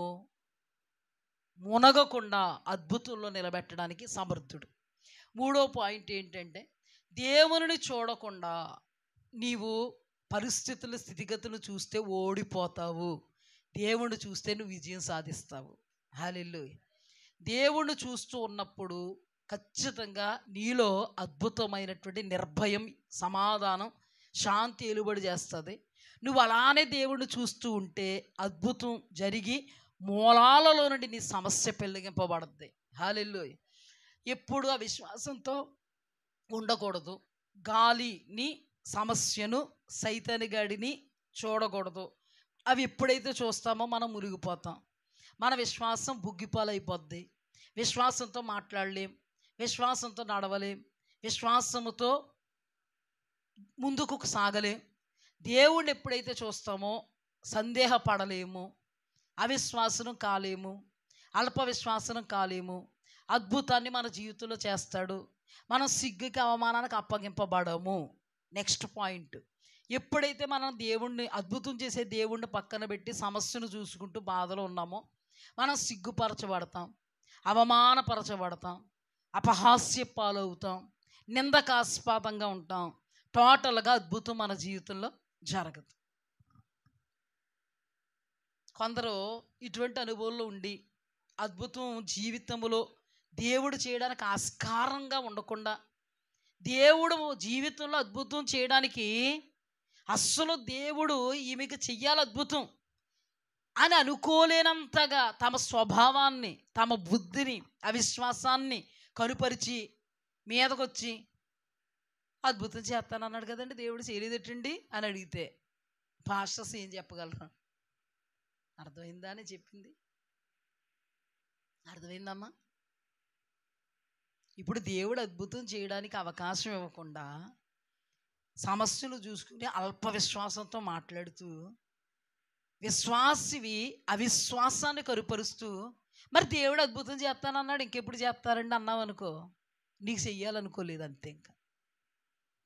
మునగకుండా అద్భుతంలో నిలబెట్టడానికి సమర్థుడు. మూడో పాయింట్ ఏంటంటే, దేవుని చూడకుండా నీవు పరిస్థితుల స్థితిగతులు చూస్తే ఓడిపోతావు. దేవుణ్ణి చూస్తే నువ్వు విజయం సాధిస్తావు. హల్లెలూయా. దేవుణ్ణి చూస్తూ ఉన్నప్పుడు ఖచ్చితంగా నీలో అద్భుతమైనటువంటి నిర్భయం, సమాధానం, శాంతి ఎలుబడి చేస్తుంది. నువ్వు అలానే దేవుణ్ణి చూస్తూ ఉంటే అద్భుతం జరిగి మూలాలలో నుండి నీ సమస్య పెళ్ళగింపబడుద్ది. హల్లెలూయా. ఎప్పుడు ఆ విశ్వాసంతో ఉండకూడదు. గాలిని, సమస్యను, సైతానిగాడిని చూడకూడదు. అవి ఎప్పుడైతే చూస్తామో మనం మురిగిపోతాం. మన విశ్వాసం బుగ్గిపాలైపోద్ది. విశ్వాసంతో మాట్లాడలేం, విశ్వాసంతో నడవలేం, విశ్వాసముతో ముందుకు సాగలేం. దేవుణ్ణి ఎప్పుడైతే చూస్తామో సందేహపడలేము, అవిశ్వాసనం కాలేము, అల్ప విశ్వాసనం కాలేము. అద్భుతాన్ని మన జీవితంలో చేస్తాడు. మనం సిగ్గుకి, అవమానానికి అప్పగింపబడము. నెక్స్ట్ పాయింట్, ఎప్పుడైతే మనం దేవుణ్ణి, అద్భుతం చేసే దేవుణ్ణి పక్కన పెట్టి సమస్యను చూసుకుంటూ బాధలో ఉన్నామో మనం సిగ్గుపరచబడతాం, అవమానపరచబడతాం, అపహాస్య పాలవుతాం, నిందకాస్పదంగా ఉంటాం. టోటల్గా అద్భుతం మన జీవితంలో జరగదు. కొందరు ఇటువంటి అనుభవంలో ఉండి అద్భుతం జీవితంలో దేవుడు చేయడానికి ఆస్కారంగా ఉండకుండా, దేవుడు జీవితంలో అద్భుతం చేయడానికి అస్సలు దేవుడు ఈమెకి చెయ్యాలి అద్భుతం అని అనుకోలేనంతగా తమ స్వభావాన్ని, తమ బుద్ధిని, అవిశ్వాసాన్ని కనుపరిచి మీదకొచ్చి అద్భుతం చేస్తానన్నాడు కదండి, దేవుడు చేయలేదటండి అని అడిగితే పాస్టర్స్ ఏం చెప్పగలరు? అర్థమైందా అని చెప్పింది? అర్థమైందమ్మా? ఇప్పుడు దేవుడు అద్భుతం చేయడానికి అవకాశం ఇవ్వకుండా సమస్యలు చూసుకుని అల్ప విశ్వాసంతో మాట్లాడుతూ విశ్వాసివి అవిశ్వాసాన్ని కరుపరుస్తూ, మరి దేవుడు అద్భుతం చేస్తానన్నాడు ఇంకెప్పుడు చేస్తారండి అన్నావు అనుకో, నీకు చెయ్యాలనుకోలేదు అంతే ఇంకా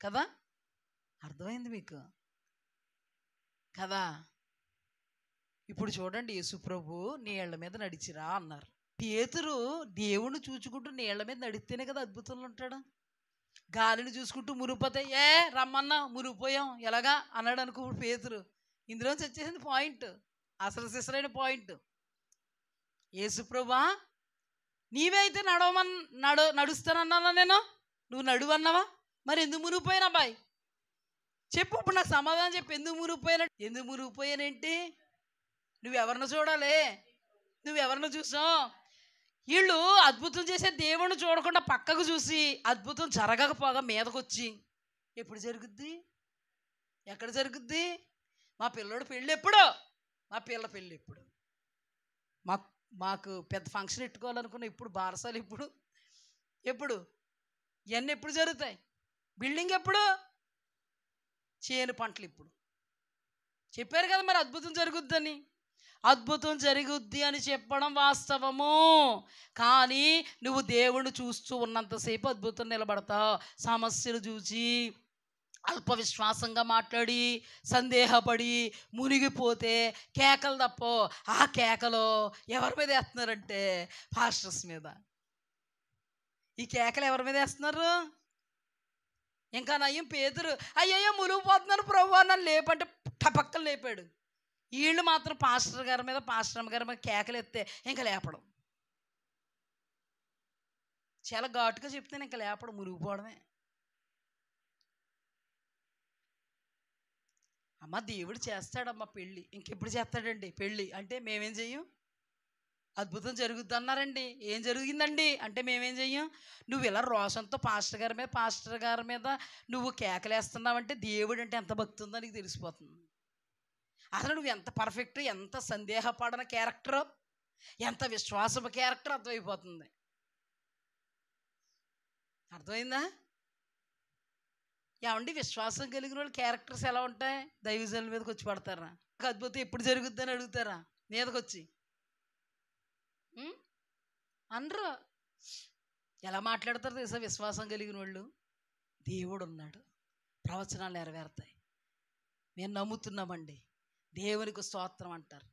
కదా. అర్థమైంది మీకు కదా. ఇప్పుడు చూడండి, యేసుప్రభు నీళ్ల మీద నడిచిరా అన్నారు. పేతురు దేవుణ్ణి చూచుకుంటూ నీళ్ల మీద నడిస్తేనే కదా అద్భుతంలో ఉంటాడు. గాలిని చూసుకుంటూ మునిగిపోతే ఏ రమ్మన్నా మునిగిపోయాం ఎలాగా అన్నాడు అనుకో పేతురు. ఇందులోంచి వచ్చేసింది పాయింట్, అసలు సిసరైన పాయింట్. యేసుప్రభా నీవే అయితే నడుస్తానన్నా నేను, నువ్వు నడువు అన్నావా, మరి ఎందుకు మునిగిపోయాను అబ్బాయి చెప్పు, ఇప్పుడు నాకు సమాధానం చెప్పు. ఎందుకు మునిగిపోయానేంటి? నువ్వెవరిని చూడాలి, నువ్వెవరిని చూసావు? వీళ్ళు అద్భుతం చేసే దేవుణ్ణి చూడకుండా పక్కకు చూసి అద్భుతం జరగకపోగా మీదకొచ్చి ఎప్పుడు జరుగుద్ది, ఎక్కడ జరుగుద్ది? మా పిల్లడు పెళ్ళి ఎప్పుడు, మా పిల్ల పెళ్ళి ఎప్పుడు, మాకు పెద్ద ఫంక్షన్ పెట్టుకోవాలనుకున్నా ఇప్పుడు బారసాలు ఎప్పుడు ఇవన్నీ ఎప్పుడు జరుగుతాయి? బిల్డింగ్ ఎప్పుడు, చేను పంటలు ఇప్పుడు. చెప్పారు కదా మరి అద్భుతం జరుగుద్దని. అద్భుతం జరుగుద్ది అని చెప్పడం వాస్తవము, కానీ నువ్వు దేవుణ్ణి చూస్తూ ఉన్నంతసేపు అద్భుతం నిలబడతావు. సమస్యలు చూసి అల్ప విశ్వాసంగా మాట్లాడి సందేహపడి మునిగిపోతే కేకలు తప్పో. ఆ కేకలో ఎవరి మీద వేస్తున్నారంటే పాస్టర్స్ మీద. ఈ కేకలు ఎవరి మీద వేస్తున్నారు? ఇంకా నయ్యం పేతురు అయ్యయ్యో మునిగిపోతున్నారు ప్రభు నన్ను లేపంటే టపక్కలు లేపాడు. వీళ్ళు మాత్రం పాస్టర్ గారి మీద పాస్టర్ గారి మీద కేకలు ఎత్తే ఇంకా లేపడం, చాలా ఘాటుగా చెప్తే ఇంకా లేపడం, మునిగిపోవడమే. అమ్మ దేవుడు చేస్తాడమ్మా పెళ్ళి, ఇంకెప్పుడు చేస్తాడండి పెళ్ళి అంటే మేమేం చెయ్యం? అద్భుతం జరుగుద్ది అన్నారండి, ఏం జరిగిందండి అంటే మేమేం చెయ్యం? నువ్వు ఇలా రోషంతో పాస్టర్ గారి మీద నువ్వు కేకలేస్తున్నావంటే దేవుడు అంటే ఎంత భక్తి ఉందో నీకు తెలిసిపోతుంది. అసలు నువ్వు ఎంత పర్ఫెక్ట్, ఎంత సందేహపడన క్యారెక్టర్, ఎంత విశ్వాసపు క్యారెక్టర్ అర్థమైపోతుంది. అర్థమైందా? ఏమండి విశ్వాసం కలిగిన వాళ్ళు క్యారెక్టర్స్ ఎలా ఉంటాయి? దైవజనుల మీదకి వచ్చి పడతారా? అద్భుతం ఎప్పుడు జరుగుద్దని అడుగుతారా? మీదకి వచ్చి అనరు. ఎలా మాట్లాడతారు తెలుసా? విశ్వాసం కలిగిన వాళ్ళు, దేవుడు ఉన్నాడు, ప్రవచనాలు నెరవేరుతాయి, మేము నమ్ముతున్నామండి, దేవునికి స్తోత్రం అంటారు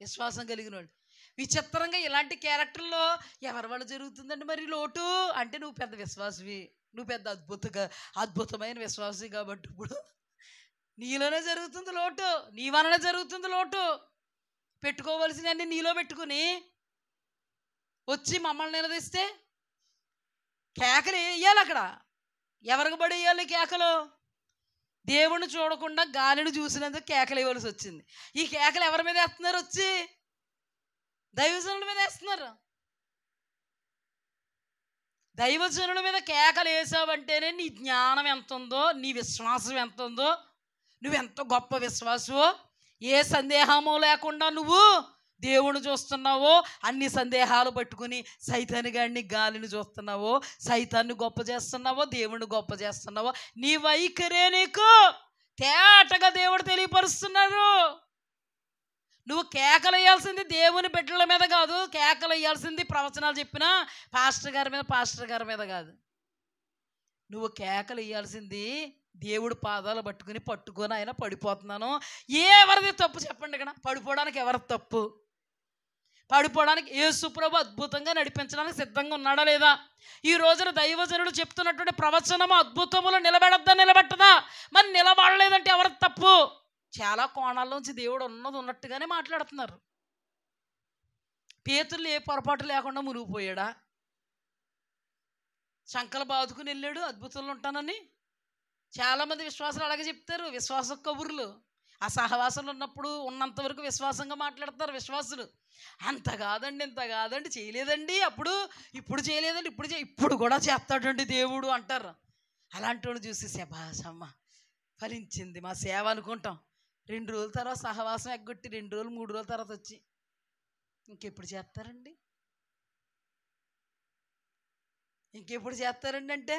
విశ్వాసం కలిగిన వాళ్ళు. విచిత్రంగా ఇలాంటి క్యారెక్టర్లో ఎవరి వల్ల జరుగుతుందండి మరి లోటు అంటే? నువ్వు పెద్ద విశ్వాసవి, నువ్వు పెద్ద అద్భుతమైన విశ్వాసవి కాబట్టి ఇప్పుడు నీలోనే జరుగుతుంది లోటు, నీ వలనే జరుగుతుంది లోటు. పెట్టుకోవలసినవన్నీ నీలో పెట్టుకుని వచ్చి మమ్మల్ని నిలదీస్తే కేకలు వేయాలి. అక్కడ ఎవరికి పడి వేయాలి కేకలు? దేవుణ్ణి చూడకుండా గాలిని చూసినందుకు కేకలు వేయవలసి వచ్చింది. ఈ కేకలు ఎవరి మీద వేస్తున్నారు? వచ్చి దైవజనుల మీద వేస్తున్నారు. దైవజనుల మీద కేకలు వేసావంటేనే నీ జ్ఞానం ఎంత ఉందో, నీ విశ్వాసం ఎంత ఉందో, నువ్వెంత గొప్ప విశ్వాసమో. ఏ సందేహమో లేకుండా నువ్వు దేవుణ్ణి చూస్తున్నావో, అన్ని సందేహాలు పట్టుకుని సైతాన్ని గాలిని చూస్తున్నావో, సైతాన్ని గొప్ప చేస్తున్నావో, దేవుణ్ణి గొప్ప చేస్తున్నావో, నీ వైఖరే నీకు తేటగా దేవుడు తెలియపరుస్తున్నారు. నువ్వు కేకలు వేయాల్సింది దేవుని బిడ్డల మీద కాదు, కేకలు వేయాల్సింది ప్రవచనాలు చెప్పిన పాస్టర్ గారి మీద కాదు. నువ్వు కేకలు వేయాల్సింది దేవుడు పాదాలు పట్టుకొని ఆయన పడిపోతున్నాను. ఎవరిది తప్పు చెప్పండి? ఇక్కడ పడిపోవడానికి ఎవరి తప్పు? పడిపోవడానికి యేసుప్రభు అద్భుతంగా నడిపించడానికి సిద్ధంగా ఉన్నాడా లేదా? ఈ రోజున దైవజనుడు చెప్తున్నటువంటి ప్రవచనము అద్భుతములు నిలబెట్టదా? మరి నిలబడలేదంటే ఎవరి తప్పు? చాలా కోణాల్లోంచి దేవుడు ఉన్నట్టుగానే మాట్లాడుతున్నారు. పేతురు ఏ పొరపాటు లేకుండా మునిగిపోయాడా? శంకలు బాదుకుని వెళ్ళాడు అద్భుతంలో ఉంటానని. చాలామంది విశ్వాసాలు అలాగే చెప్తారు, విశ్వాస కబుర్లు. ఆ సహవాసంలో ఉన్నంత వరకు విశ్వాసంగా మాట్లాడతారు విశ్వాసులు. అంత కాదండి, ఇంత కాదండి, చేయలేదండి అప్పుడు, ఇప్పుడు చేయలేదండి, ఇప్పుడు కూడా చేస్తాడండి దేవుడు అంటారు. అలాంటి వాళ్ళు చూసి శభాషమ్మ ఫలించింది మా సేవ అనుకుంటాం. 2 రోజుల తర్వాత సహవాసం ఎగ్గొట్టి 2 రోజులు 3 రోజుల తర్వాత వచ్చి ఇంకెప్పుడు చేస్తారండి? ఇంకెప్పుడు చేస్తారండి అంటే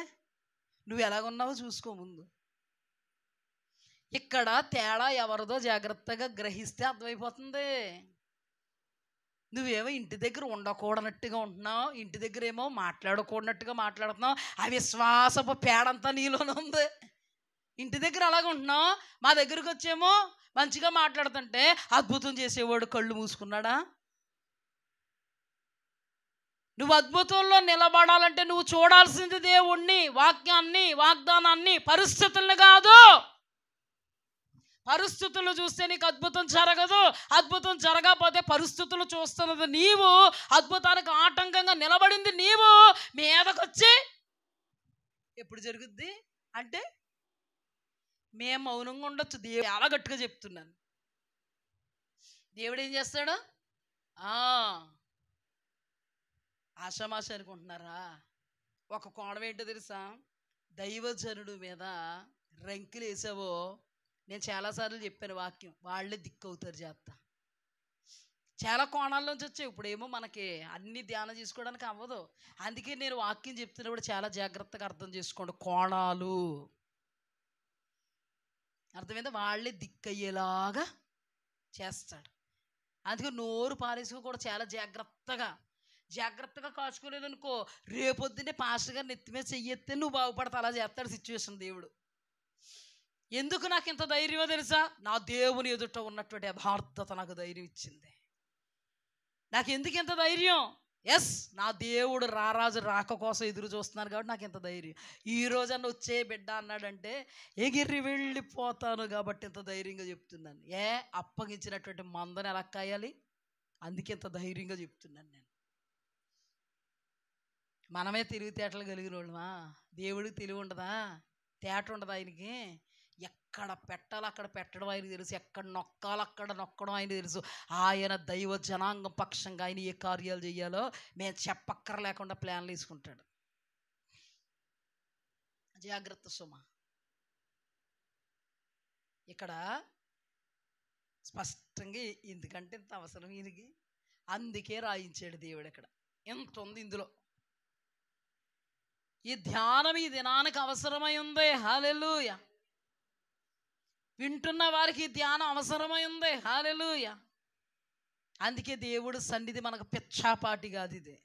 నువ్వు ఎలాగున్నావో చూసుకో ముందు. ఇక్కడ తేడా ఎవరిదో జాగ్రత్తగా గ్రహిస్తే అర్థమైపోతుంది. నువ్వేమో ఇంటి దగ్గర ఉండకూడనట్టుగా ఉంటున్నావు, ఇంటి దగ్గర ఏమో మాట్లాడకూడనట్టుగా మాట్లాడుతున్నావు. ఆ విశ్వాసపు పేడంతా నీలోనే ఉంది. ఇంటి దగ్గర అలాగ ఉంటున్నావు, మా దగ్గరికి వచ్చేమో మంచిగా మాట్లాడుతుంటే అద్భుతం చేసేవాడు కళ్ళు మూసుకున్నాడా? నువ్వు అద్భుతంలో నిలబడాలంటే నువ్వు చూడాల్సింది దేవుణ్ణి, వాక్యాన్ని, వాగ్దానాన్ని, పరిస్థితులను కాదు. పరిస్థితులు చూస్తే నీకు అద్భుతం జరగదు. అద్భుతం జరగకపోతే పరిస్థితులు చూస్తున్నది నీవు, అద్భుతానికి ఆటంకంగా నిలబడింది నీవు. మీదకొచ్చి ఎప్పుడు జరుగుద్ది అంటే మేము మౌనంగా ఉండొచ్చు. దేవుడు చాలా గట్టిగా చెప్తున్నాను. దేవుడు ఏం చేస్తాడు? ఆషామాష అనుకుంటున్నారా? ఒక కోణం ఏంటో తెలుసా? దైవజనుడు మీద రంకులు వేసావో, నేను చాలాసార్లు చెప్పాను వాక్యం, వాళ్ళే దిక్కు అవుతారు చేస్తా. చాలా కోణాల్లోంచి వచ్చాయి. ఇప్పుడేమో మనకి అన్ని ధ్యానం చేసుకోవడానికి అవ్వదు. అందుకే నేను వాక్యం చెప్తున్నప్పుడు చాలా జాగ్రత్తగా అర్థం చేసుకోండి. కోణాలు అర్థమైందా? వాళ్ళే దిక్కయ్యేలాగా చేస్తాడు. అందుకే నోరు పారేసుకో కూడా చాలా జాగ్రత్తగా కాచుకోలేదనుకో, రేపొద్దునే పాస్టర్ గారు నెత్తి మీద చెయ్యెత్తే నువ్వు బాగుపడతా. అలా చేస్తాడు సిచ్యువేషన్ దేవుడు. ఎందుకు నాకు ఇంత ధైర్యమో తెలుసా? నా దేవుని ఎదుట ఉన్నటువంటి యథార్థత నాకు ధైర్యం ఇచ్చింది. నాకు ఎందుకు ఇంత ధైర్యం? ఎస్, నా దేవుడు రారాజు రాక కోసం ఎదురు చూస్తున్నాను కాబట్టి నాకు ఇంత ధైర్యం. ఈ రోజన్నా వచ్చే బిడ్డ అన్నాడంటే ఎగిరి వెళ్ళిపోతాను కాబట్టి ఇంత ధైర్యంగా చెప్తున్నాను. అప్పగించినటువంటి మందని ఎలా కాయాలి? అందుకే ఇంత ధైర్యంగా చెప్తున్నాను నేను. మనమే తెలివితేటలు కలిగిన వాళ్ళమా? దేవుడికి తెలివి ఉండదా? తేట ఉండదా ఆయనకి? ఎక్కడ పెట్టాలి అక్కడ పెట్టడం ఆయనకు తెలుసు, ఎక్కడ నొక్కాలి అక్కడ నొక్కడం ఆయనకు తెలుసు. ఆయన దైవ జనాంగం పక్షంగా ఆయన ఏ కార్యాలు చేయాలో మేము చెప్పక్కర లేకుండా ప్లాన్లు వేసుకుంటాడు. జాగ్రత్త సుమ. ఇక్కడ స్పష్టంగా ఎందుకంటే ఇంత అవసరం ఈయనకి, అందుకే రాయించాడు దేవుడు. ఇక్కడ ఎంత ఉంది ఇందులో. ఈ ధ్యానం ఈ దినానికి అవసరమై ఉంది. హల్లెలూయా. వింటున్న వారికి ధ్యానం అవసరమై ఉంది. హల్లెలూయా. అందుకే దేవుడు సన్నిధి మనకు పిచ్చాపాటి కాదు. ఇది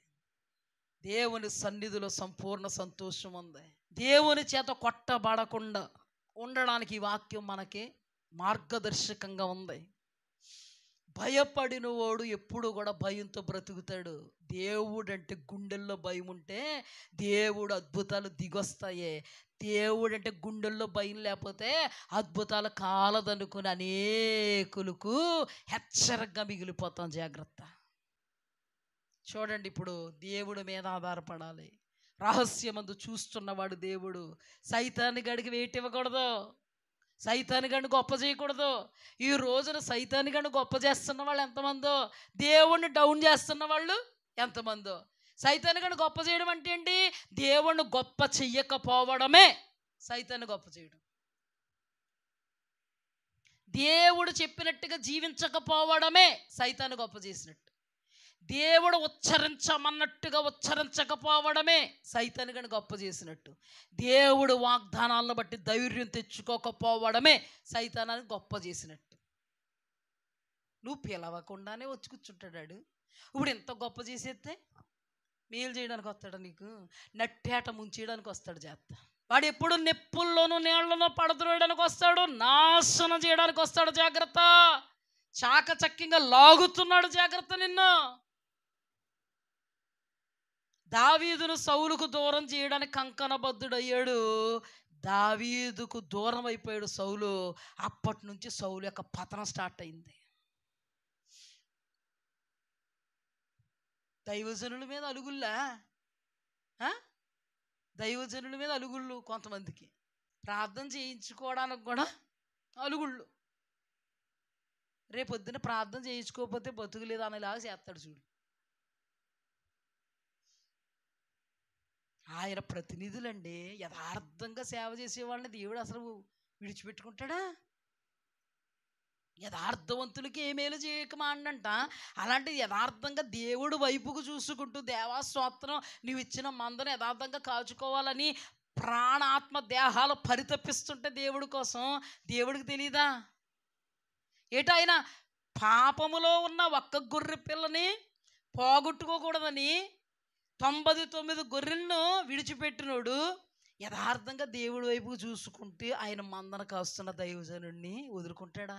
దేవుని సన్నిధిలో సంపూర్ణ సంతోషం ఉంది. దేవుని చేత కొట్టబడకుండా ఉండడానికి ఈ వాక్యం మనకి మార్గదర్శకంగా ఉంది. భయపడిన వాడు ఎప్పుడు కూడా భయంతో బ్రతుకుతాడు. దేవుడు అంటే గుండెల్లో భయం ఉంటే దేవుడు అద్భుతాలు దిగొస్తాయి. దేవుడు అంటే గుండెల్లో భయం లేకపోతే అద్భుతాలు కాలదనుకుని అనేకులకు హెచ్చరికగా మిగిలిపోతాం. జాగ్రత్త. చూడండి, ఇప్పుడు దేవుడి మీద ఆధారపడాలి. రహస్యమందు చూస్తున్నవాడు దేవుడు. సైతాన్ని గడికి వేటి ఇవ్వకూడదు, సైతాన్ని గడిని గొప్ప చేయకూడదు. ఈ రోజున సైతాన్ని గడిని గొప్ప చేస్తున్న వాళ్ళు ఎంతమందో, దేవుణ్ణి డౌన్ చేస్తున్న వాళ్ళు ఎంతమందో. సైతాన్ని గడిని గొప్ప చేయడం అంటే ఏంటి? దేవుణ్ణి గొప్ప చెయ్యకపోవడమే సైతాన్ని గొప్ప చేయడం. దేవుడు చెప్పినట్టుగా జీవించకపోవడమే సైతాన్ని గొప్ప చేసినట్టు. దేవుడు ఉచ్చరించమన్నట్టుగా ఉచ్చరించకపోవడమే సైతాన్ని గని గొప్ప చేసినట్టు. దేవుడు వాగ్దానాలను బట్టి ధైర్యం తెచ్చుకోకపోవడమే సైతానాన్ని గొప్ప చేసినట్టు. నువ్వు పిలవకుండానే వచ్చి కూర్చుంటాడు. ఇప్పుడు ఎంత గొప్ప చేసేస్తే మేలు చేయడానికి వస్తాడు, నీకు నట్టేట ముంచేయడానికి వస్తాడు. చేస్తా వాడు ఎప్పుడు నెప్పుల్లోనూ నీళ్లను పడద్రోయడానికి వస్తాడు, నాశనం చేయడానికి వస్తాడు. జాగ్రత్త. చాకచక్యంగా లాగుతున్నాడు. జాగ్రత్త. నిన్ను దావీదును సౌలుకు దూరం చేయడానికి కంకణబద్ధుడయ్యాడు. దావీదుకు దూరం అయిపోయాడు సౌలు. అప్పటి నుంచి సౌలు యొక్క పతనం స్టార్ట్ అయింది. దైవజనుల మీద అలుగుల్లా, దైవజనుల మీద అలుగుళ్ళు. కొంతమందికి ప్రార్థన చేయించుకోవడానికి కూడా అలుగుళ్ళు. రేపొద్దున ప్రార్థన చేయించుకోకపోతే బతుకులేదు అనేలాగా చేస్తాడు. చూడు, ఆయన ప్రతినిధులండి. యథార్థంగా సేవ చేసేవాళ్ళని దేవుడు అసలు విడిచిపెట్టుకుంటాడా? యథార్థవంతులకి ఏ మేలు చేయకమాండంట. అలాంటి యథార్థంగా దేవుడు వైపుకు చూసుకుంటూ, దేవా స్తోత్రం, నీవు ఇచ్చిన మందను యథార్థంగా కాచుకోవాలని ప్రాణాత్మ దేహాలు పరితపిస్తుంటే దేవుడి కోసం, దేవుడికి తెలీదా? ఏటాయన పాపములో ఉన్న ఒక్క గొర్రె పిల్లని పోగొట్టుకోకూడదని 99 గొర్రెలను విడిచిపెట్టినోడు యథార్థంగా దేవుడి వైపు చూసుకుంటే ఆయన మందన కాస్తున్న దైవజనుడిని వదులుకుంటాడా?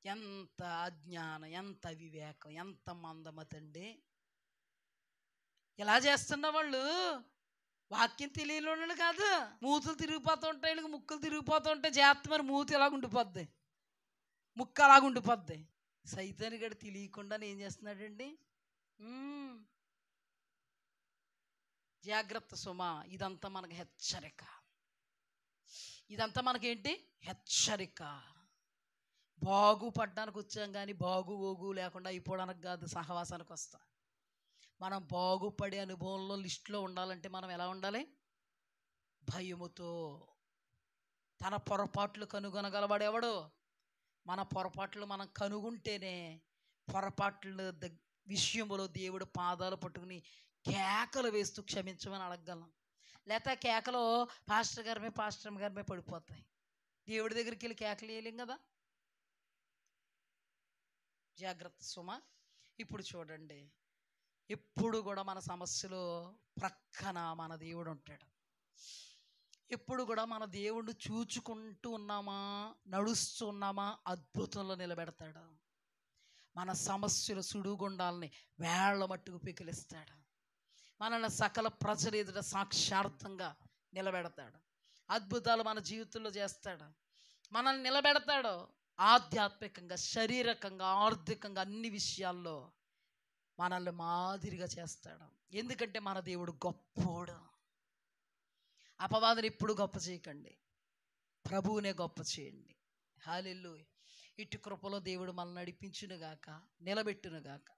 ఎంత అజ్ఞానం, ఎంత అవివేకం, ఎంత మందమతండి! ఇలా చేస్తున్న వాళ్ళు వాక్యం తెలియని వాళ్ళు కాదు. మూతులు తిరిగిపోతూ ఉంటాయి, వీళ్ళకి ముక్కులు తిరిగిపోతూ ఉంటాయి. జాగ్రత్త, మరి మూతి ఎలాగుండిపోద్ది, ముక్కు అలాగుండిపోద్ది. సైతాను గడు తెలియకుండా ఏం చేస్తున్నాడండి? జాగ్రత్త సుమా, ఇదంతా మనకు హెచ్చరిక. ఇదంతా మనకేంటి? హెచ్చరిక. బాగుపడ్డానికి వచ్చాం కానీ బాగు లేకుండా అయిపోవడానికి కాదు సహవాసానికి వస్తాం. మనం బాగుపడే అనుభవంలో లిస్టులో ఉండాలంటే మనం ఎలా ఉండాలి? భయముతో. తన పొరపాట్లు కనుగొనగలవాడెవడు? మన పొరపాట్లు మనం కనుగొంటేనే పొరపాట్ల విషయంలో దేవుడు పాదాలు పట్టుకుని కేకలు వేస్తూ క్షమించమని అడగగలం. లేకపోతే కేకలు పాస్టర్ గారి పడిపోతాయి. దేవుడి దగ్గరికి వెళ్ళి కేకలు వేయలేం కదా. జాగ్రత్త సుమ. ఇప్పుడు చూడండి, ఎప్పుడు కూడా మన సమస్యలో ప్రక్కన మన దేవుడు ఉంటాడు. ఎప్పుడు కూడా మన దేవుడిని చూచుకుంటూ ఉన్నామా, నడుస్తున్నామా, అద్భుతంలో నిలబెడతాడు. మన సమస్యల సుడిగుండాలని వేళ్ల మట్టుకు పికిలిస్తాడు. మనల్ని సకల ప్రజల ఎదుట సాక్షార్థంగా నిలబెడతాడు. అద్భుతాలు మన జీవితంలో చేస్తాడు. మనల్ని నిలబెడతాడు. ఆధ్యాత్మికంగా, శారీరకంగా, ఆర్థికంగా అన్ని విషయాల్లో మనల్ని మాదిరిగా చేస్తాడు. ఎందుకంటే మన దేవుడు గొప్పోడు. అపవాదుని ఎప్పుడు గొప్ప చేయకండి, ప్రభువునే గొప్ప చేయండి. హల్లెలూయా. ఇటు కృపలో దేవుడు మనల్ని నడిపించునుగాక, నిలబెట్టునుగాక.